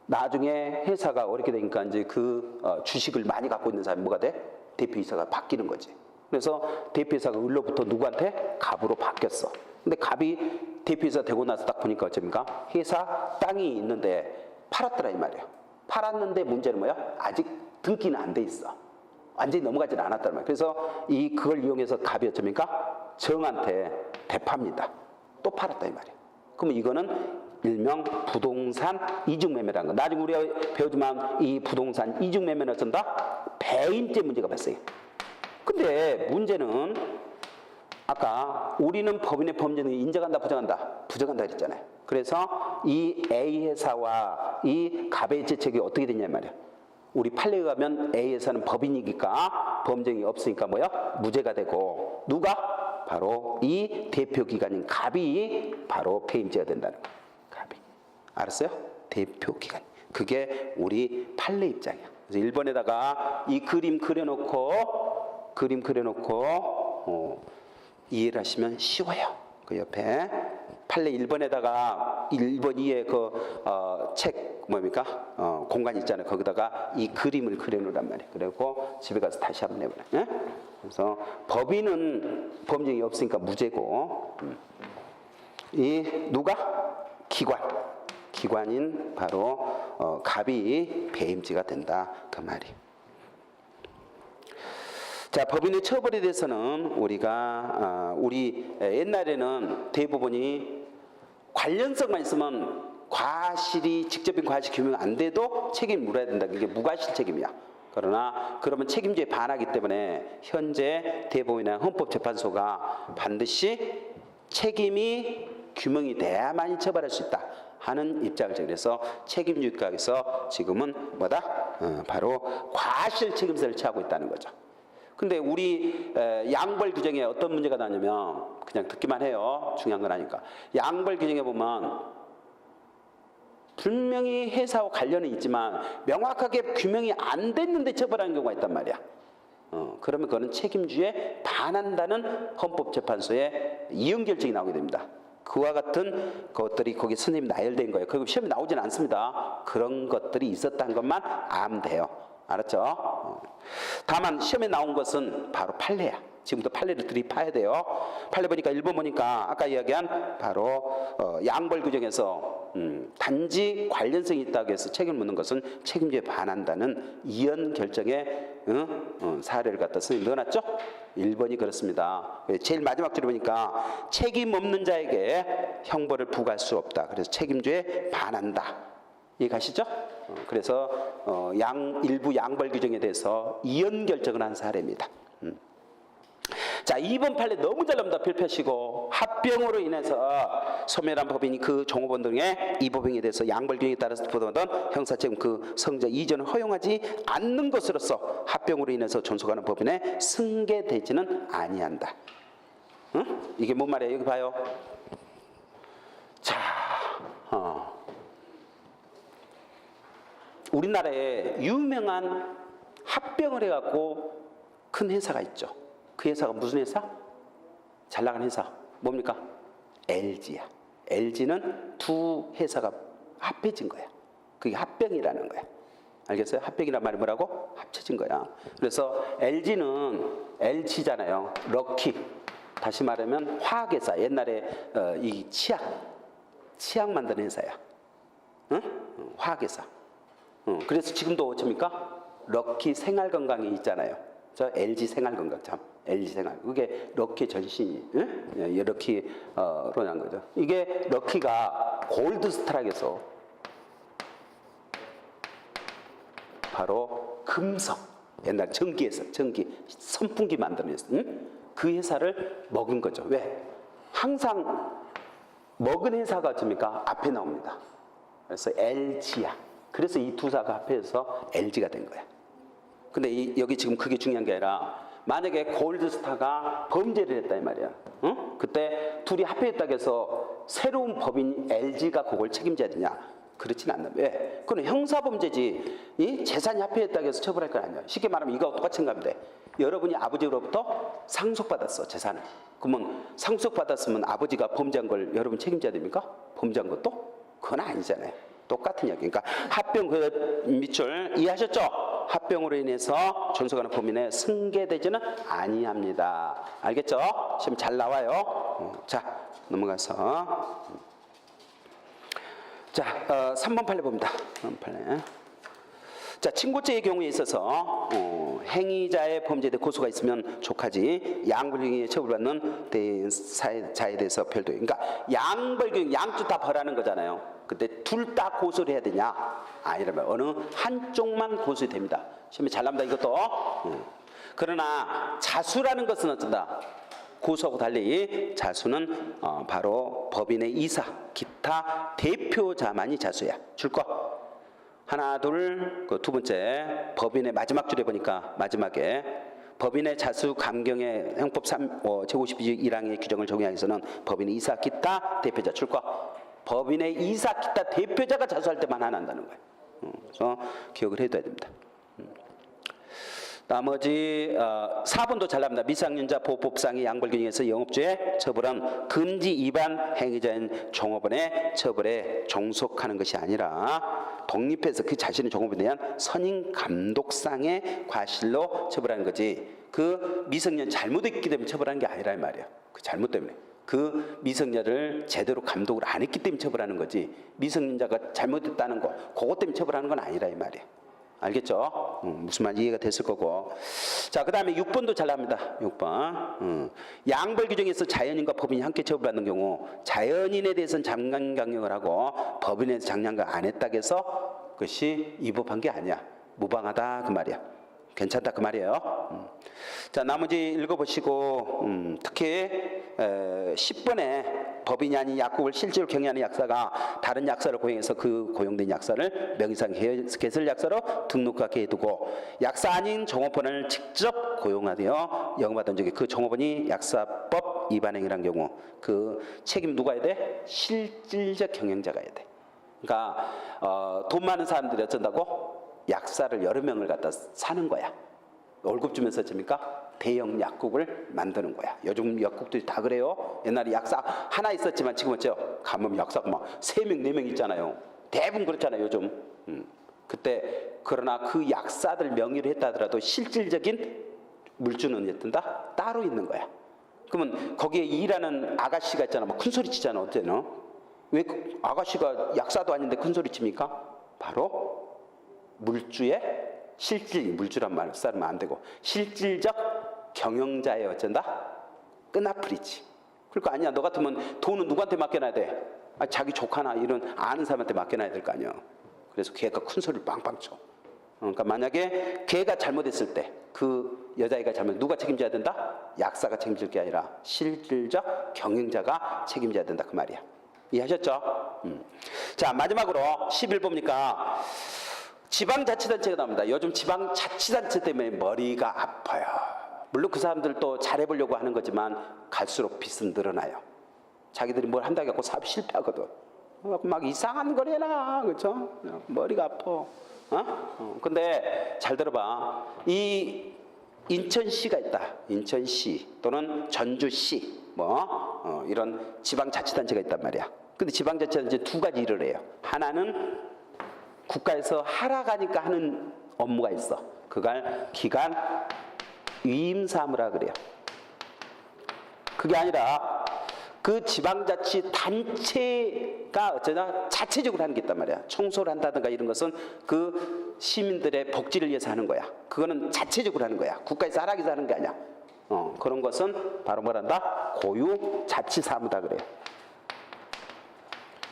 나중에 회사가 어렵게 되니까 이제 그 주식을 많이 갖고 있는 사람이 뭐가 돼? 대표이사가 바뀌는 거지. 그래서 대표이사가 을로부터 누구한테? 갑으로 바뀌었어. 근데 갑이 대표이사 되고 나서 딱 보니까 어쩝니까? 회사 땅이 있는데 팔았더라 이 말이야. 팔았는데 문제는 뭐야? 아직 등기는 안 돼 있어. 완전히 넘어가지는 않았단 말이야. 그래서 그걸 이용해서 갑이 어쩝니까? 정한테 되팝니다. 또 팔았다 이 말이야. 그러면 이거는 일명 부동산 이중매매라는 거. 나중에 우리가 배우지만 이 부동산 이중매매는 어쩐다? 배임죄 문제가 발생해. 근데 문제는 아까 우리는 법인의 범죄는 인정한다 부정한다? 부정한다 그랬잖아요. 그래서 이 A 회사와 이 갑의 죄책이 어떻게 되냐 말이야. 우리 판례에 가면 A 회사는 법인이니까 범죄이 없으니까 뭐야? 무죄가 되고 누가? 바로 이 대표기관인 갑이 바로 배임죄가 된다는 거야. 갑이. 알았어요? 대표기관. 그게 우리 판례 입장이야. 그래서 1번에다가 이 그림 그려놓고 이해를 하시면 쉬워요. 그 옆에 판례 1번에다가 1번 2에 책 뭡니까? 공간 있잖아요. 거기다가 이 그림을 그려놓으란 말이에요. 그리고 집에 가서 다시 한번 해보라. 예? 그래서 법인은 범죄이 없으니까 무죄고 이 누가? 기관인 바로 갑이 배임죄가 된다 그 말이에요. 자, 법인의 처벌에 대해서는 우리 옛날에는 대부분이 관련성만 있으면 과실이 직접인 과실 규명 안 돼도 책임 물어야 된다. 이게 무과실 책임이야. 그러면 책임죄에 반하기 때문에 현재 대법원이나 헌법재판소가 반드시 책임이 규명이 돼야만이 처벌할 수 있다 하는 입장을 정해서 책임주의과에서 지금은 뭐다? 바로 과실 책임서를 취하고 있다는 거죠. 근데 우리 양벌 규정에 어떤 문제가 나냐면 그냥 듣기만 해요. 중요한 건 아니까. 양벌 규정에 보면 분명히 회사와 관련이 있지만 명확하게 규명이 안 됐는데 처벌하는 경우가 있단 말이야. 그러면 그거는 책임주에 반한다는 헌법재판소의 이혼 결정이 나오게 됩니다. 그와 같은 것들이 거기 선생님이 나열된 거예요. 그리고 시험에 나오지는 않습니다. 그런 것들이 있었다는 것만 알면 돼요. 알았죠? 다만 시험에 나온 것은 바로 판례야. 지금부터 판례를 들이파야 돼요. 판례 보니까 1번 보니까 아까 이야기한 바로 양벌 규정에서 단지 관련성이 있다고 해서 책임을 묻는 것은 책임주에 반한다는 이혼 결정의 사례를 갖다 선생님 넣어놨죠? 1번이 그렇습니다. 제일 마지막 줄에 보니까 책임 없는 자에게 형벌을 부과할 수 없다. 그래서 책임주에 반한다. 이해가시죠? 그래서 일부 양벌 규정에 대해서 이혼 결정을 한 사례입니다. 자, 2번 판례 너무 잘 나옵니다. 필패시고 합병으로 인해서 소멸한 법인이 그 종업원 등의 이 법인에 대해서 양벌 규정에 따라서 부담하던 형사책임 그 성자 이전을 허용하지 않는 것으로서 합병으로 인해서 존속하는 법인에 승계되지는 아니한다. 응? 이게 뭔 말이에요? 여기 봐요. 자, 우리나라에 유명한 합병을 해갖고 큰 회사가 있죠. 그 회사가 무슨 회사? 잘 나가는 회사. 뭡니까? LG야. LG는 두 회사가 합해진 거야. 그게 합병이라는 거야. 알겠어요? 합병이란 말이 뭐라고? 합쳐진 거야. 그래서 LG는 LG잖아요. 럭키. 다시 말하면 화학회사. 옛날에 이 치약 만드는 회사야. 응? 화학회사. 그래서 지금도 어쩝니까? 럭키 생활건강이 있잖아요. 저 LG 생활건강 참 LG 생활 그게 럭키 전신이 응? 럭키로 난 거죠. 이게 럭키가 골드스타락에서 바로 금속 옛날 전기에서 전기 선풍기 만드는 회사 응? 그 회사를 먹은 거죠. 왜? 항상 먹은 회사가 어쩝니까? 앞에 나옵니다. 그래서 LG야. 그래서 이 두 사가 합해서 LG가 된 거야. 근데 여기 지금 그게 중요한 게 아니라 만약에 골드스타가 범죄를 했다 이 말이야. 응? 그때 둘이 합해했다고 해서 새로운 법인 LG가 그걸 책임져야 되냐? 그렇진 않나. 왜? 그건 형사범죄지. 이 재산이 합해했다고 해서 처벌할 건 아니야. 쉽게 말하면 이거하고 똑같은 겁니다. 여러분이 아버지로부터 상속받았어 재산을. 그러면 상속받았으면 아버지가 범죄한 걸 여러분 책임져야 됩니까? 범죄한 것도? 그건 아니잖아요. 똑같은 이야기. 그러니까 합병 그 밑줄 이해하셨죠? 합병으로 인해서 존속하는 범인에 승계되지는 아니합니다. 알겠죠? 지금 잘 나와요. 자, 넘어가서 자, 3번 판례 봅니다. 3번 판례. 자, 친고죄의 경우에 있어서 행위자의 범죄에 대해 고소가 있으면 족하지 양벌규정에 처벌받는 자에 대해서 별도. 그러니까 양벌규정 양쪽 다 벌하는 거잖아요. 근데 둘 다 고소를 해야 되냐? 아니라면 어느 한쪽만 고소해도 됩니다. 시험에 잘 나옵니다. 이것도. 그러나 자수라는 것은 어쩐다? 고소하고 달리 자수는 바로 법인의 이사, 기타 대표자만이 자수야. 줄 거. 하나, 둘, 그 두 번째 법인의 마지막 줄에 보니까 마지막에 법인의 자수 감경의 형법 제52조 1항의 규정을 적용하기 위해서는 법인의 이사, 기타 대표자 줄 거. 법인의 이사, 기타 대표자가 자수할 때만 안 한다는 거예요. 그래서 기억을 해둬야 됩니다. 나머지 4번도 잘 납니다. 미성년자 보호법상의 양벌규정에서 영업주의 처벌은 금지 위반 행위자인 종업원의 처벌에 종속하는 것이 아니라 독립해서 그 자신의 종업에 대한 선임 감독상의 과실로 처벌하는 거지. 그 미성년 잘못했기 때문에 처벌하는 게 아니라 이 말이야. 그 잘못 때문에. 그 미성년을 제대로 감독을 안 했기 때문에 처벌하는 거지. 미성년자가 잘못했다는 거 그것 때문에 처벌하는 건 아니라 이 말이야. 알겠죠? 무슨 말 이해가 됐을 거고. 자, 그 다음에 6번도 잘 나옵니다. 6번. 양벌 규정에서 자연인과 법인이 함께 처벌받는 경우 자연인에 대해서는 장량강령을 하고 법인에 대해서 장량강 안 했다고 해서 그것이 위법한 게 아니야. 무방하다 그 말이야. 괜찮다 그 말이에요. 자, 나머지 읽어보시고 특히 10번에 법인이 아닌 약국을 실제로 경영하는 약사가 다른 약사를 고용해서 그 고용된 약사를 명의상 개설 약사로 등록하게 해두고 약사 아닌 종업원을 직접 고용하여 영업하던 적에 그 종업원이 약사법 위반 행위란 경우 그 책임 누가 해야 돼? 실질적 경영자가 해야 돼. 그러니까 돈 많은 사람들이 어쩐다고? 약사를 여러 명을 갖다 사는 거야. 월급 주면서 줍니까? 대형 약국을 만드는 거야. 요즘 약국들이 다 그래요. 옛날에 약사 하나 있었지만 지금 어째요? 가면 약사가 막 3명, 4명 있잖아요. 대부분 그렇잖아요, 요즘. 그때 그러나 그 약사들 명의로 했다 하더라도 실질적인 물주는 어떤다? 따로 있는 거야. 그러면 거기에 일하는 아가씨가 있잖아. 막 큰 소리 치잖아, 어때는? 왜 아가씨가 약사도 아닌데 큰 소리 칩니까? 바로 물주의 실질, 물주란 말 쓰면 안 되고 실질적 경영자의 어쩐다? 끈아풀이지. 그러니까 아니야, 너 같으면 돈은 누구한테 맡겨놔야 돼? 자기 조카나 이런 아는 사람한테 맡겨놔야 될 거 아니야. 그래서 걔가 큰 소리를 빵빵 쳐. 그러니까 만약에 걔가 잘못했을 때 그 여자애가 잘못 누가 책임져야 된다? 약사가 책임질 게 아니라 실질적 경영자가 책임져야 된다 그 말이야. 이해하셨죠? 자, 마지막으로 11보니까 지방자치단체가 나옵니다. 요즘 지방자치단체 때문에 머리가 아파요. 물론 그 사람들도 잘해보려고 하는 거지만 갈수록 빚은 늘어나요. 자기들이 뭘 한다고 해서 사업 실패하거든. 막 이상한 걸 해놔, 그렇죠? 머리가 아파. 근데 잘 들어봐. 이 인천시가 있다. 인천시 또는 전주시 이런 지방자치단체가 있단 말이야. 근데 지방자치단체 두 가지 일을 해요. 하나는 국가에서 하락하니까 하는 업무가 있어. 그걸 기관 위임사무라 그래요. 그게 아니라 그 지방자치단체가 어쩌나 자체적으로 하는 게 있단 말이야. 청소를 한다든가 이런 것은 그 시민들의 복지를 위해서 하는 거야. 그거는 자체적으로 하는 거야. 국가에서 하락해서 하는 게 아니야. 그런 것은 바로 뭐란다? 고유자치사무다 그래요.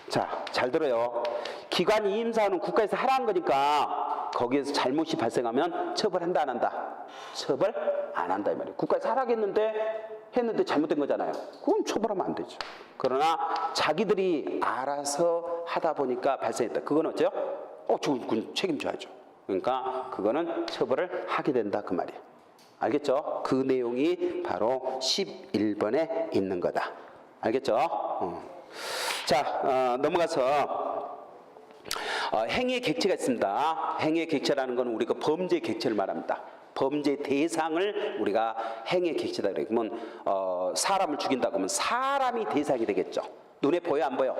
자, 잘 들어요. 기관 이임사는 국가에서 하라는 거니까 거기에서 잘못이 발생하면 처벌한다 안 한다? 처벌 안 한다 이 말이에요. 국가에서 하라겠는데 했는데 잘못된 거잖아요. 그건 처벌하면 안 되죠. 그러나 자기들이 알아서 하다 보니까 발생했다. 그건 어째요? 그건 책임져야죠. 그러니까 그거는 처벌을 하게 된다 그 말이에요. 알겠죠? 그 내용이 바로 11번에 있는 거다. 알겠죠? 자, 넘어가서 행위의 객체가 있습니다. 행위의 객체라는 건 우리가 범죄의 객체를 말합니다. 범죄 대상을 우리가 행위의 객체다 그래요. 그러면 사람을 죽인다고 하면 사람이 대상이 되겠죠. 눈에 보여 안 보여?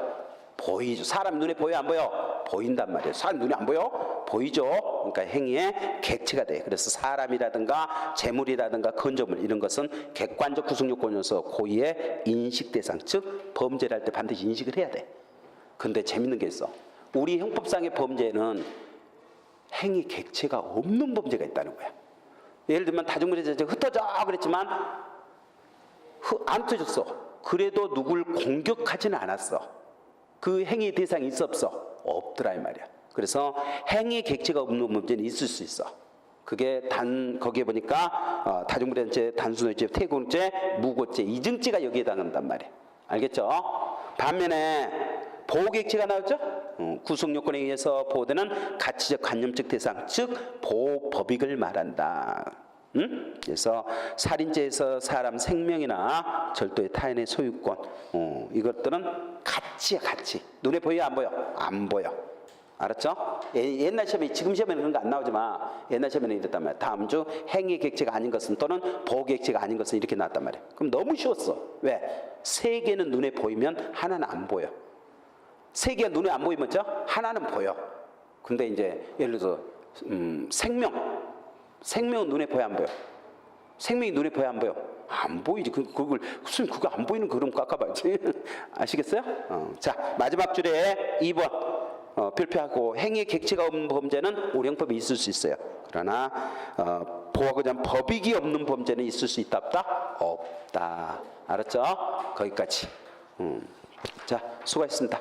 보이죠. 사람 눈에 보여 안 보여? 보인단 말이에요. 사람 눈에 안 보여? 보이죠. 그러니까 행위의 객체가 돼. 그래서 사람이라든가 재물이라든가 건조물 이런 것은 객관적 구성 요건이어서 고의의 인식 대상, 즉 범죄를 할 때 반드시 인식을 해야 돼. 근데 재밌는 게 있어. 우리 형법상의 범죄는 행위 객체가 없는 범죄가 있다는 거야. 예를 들면 다중물에서 흩어져 그랬지만 안 흩어졌어. 그래도 누굴 공격하지는 않았어. 그 행위 대상이 있어 없어? 없더라 이 말이야. 그래서 행위 객체가 없는 범죄는 있을 수 있어. 그게 거기에 보니까 다중물의죄, 단순의죄, 태고죄, 무고죄, 이증죄가 여기에 해당한단 말이야. 알겠죠? 반면에 보호객체가 나왔죠? 구성요건에 의해서 보호되는 가치적 관념적 대상, 즉 보호법익을 말한다. 그래서 살인죄에서 사람 생명이나 절도의 타인의 소유권, 이것들은 가치야 가치. 눈에 보여 안 보여? 안 보여. 알았죠? 옛날 시험에, 지금 시험에는 그런 거 안 나오지만 옛날 시험에는 이랬단 말이야. 다음 주 행위 객체가 아닌 것은 또는 보호 객체가 아닌 것은 이렇게 나왔단 말이야. 그럼 너무 쉬웠어. 왜? 세 개는 눈에 보이면 하나는 안 보여. 세 개가 눈에 안 보이면 하나는 보여. 근데 이제 예를 들어서 생명은 눈에 보여 안 보여? 생명이 눈에 보여 안 보여? 안 보이지. 그걸 무슨 그거 안 보이는 그럼 깎아봐야지. 아시겠어요? 자, 마지막 줄에 2번 필표하고 행위의 객체가 없는 범죄는 우리 형법에 있을 수 있어요. 그러나 보호하고자 하는 법익이 없는 범죄는 있을 수 있다 없다? 없다. 알았죠? 거기까지. 자, 수고하셨습니다.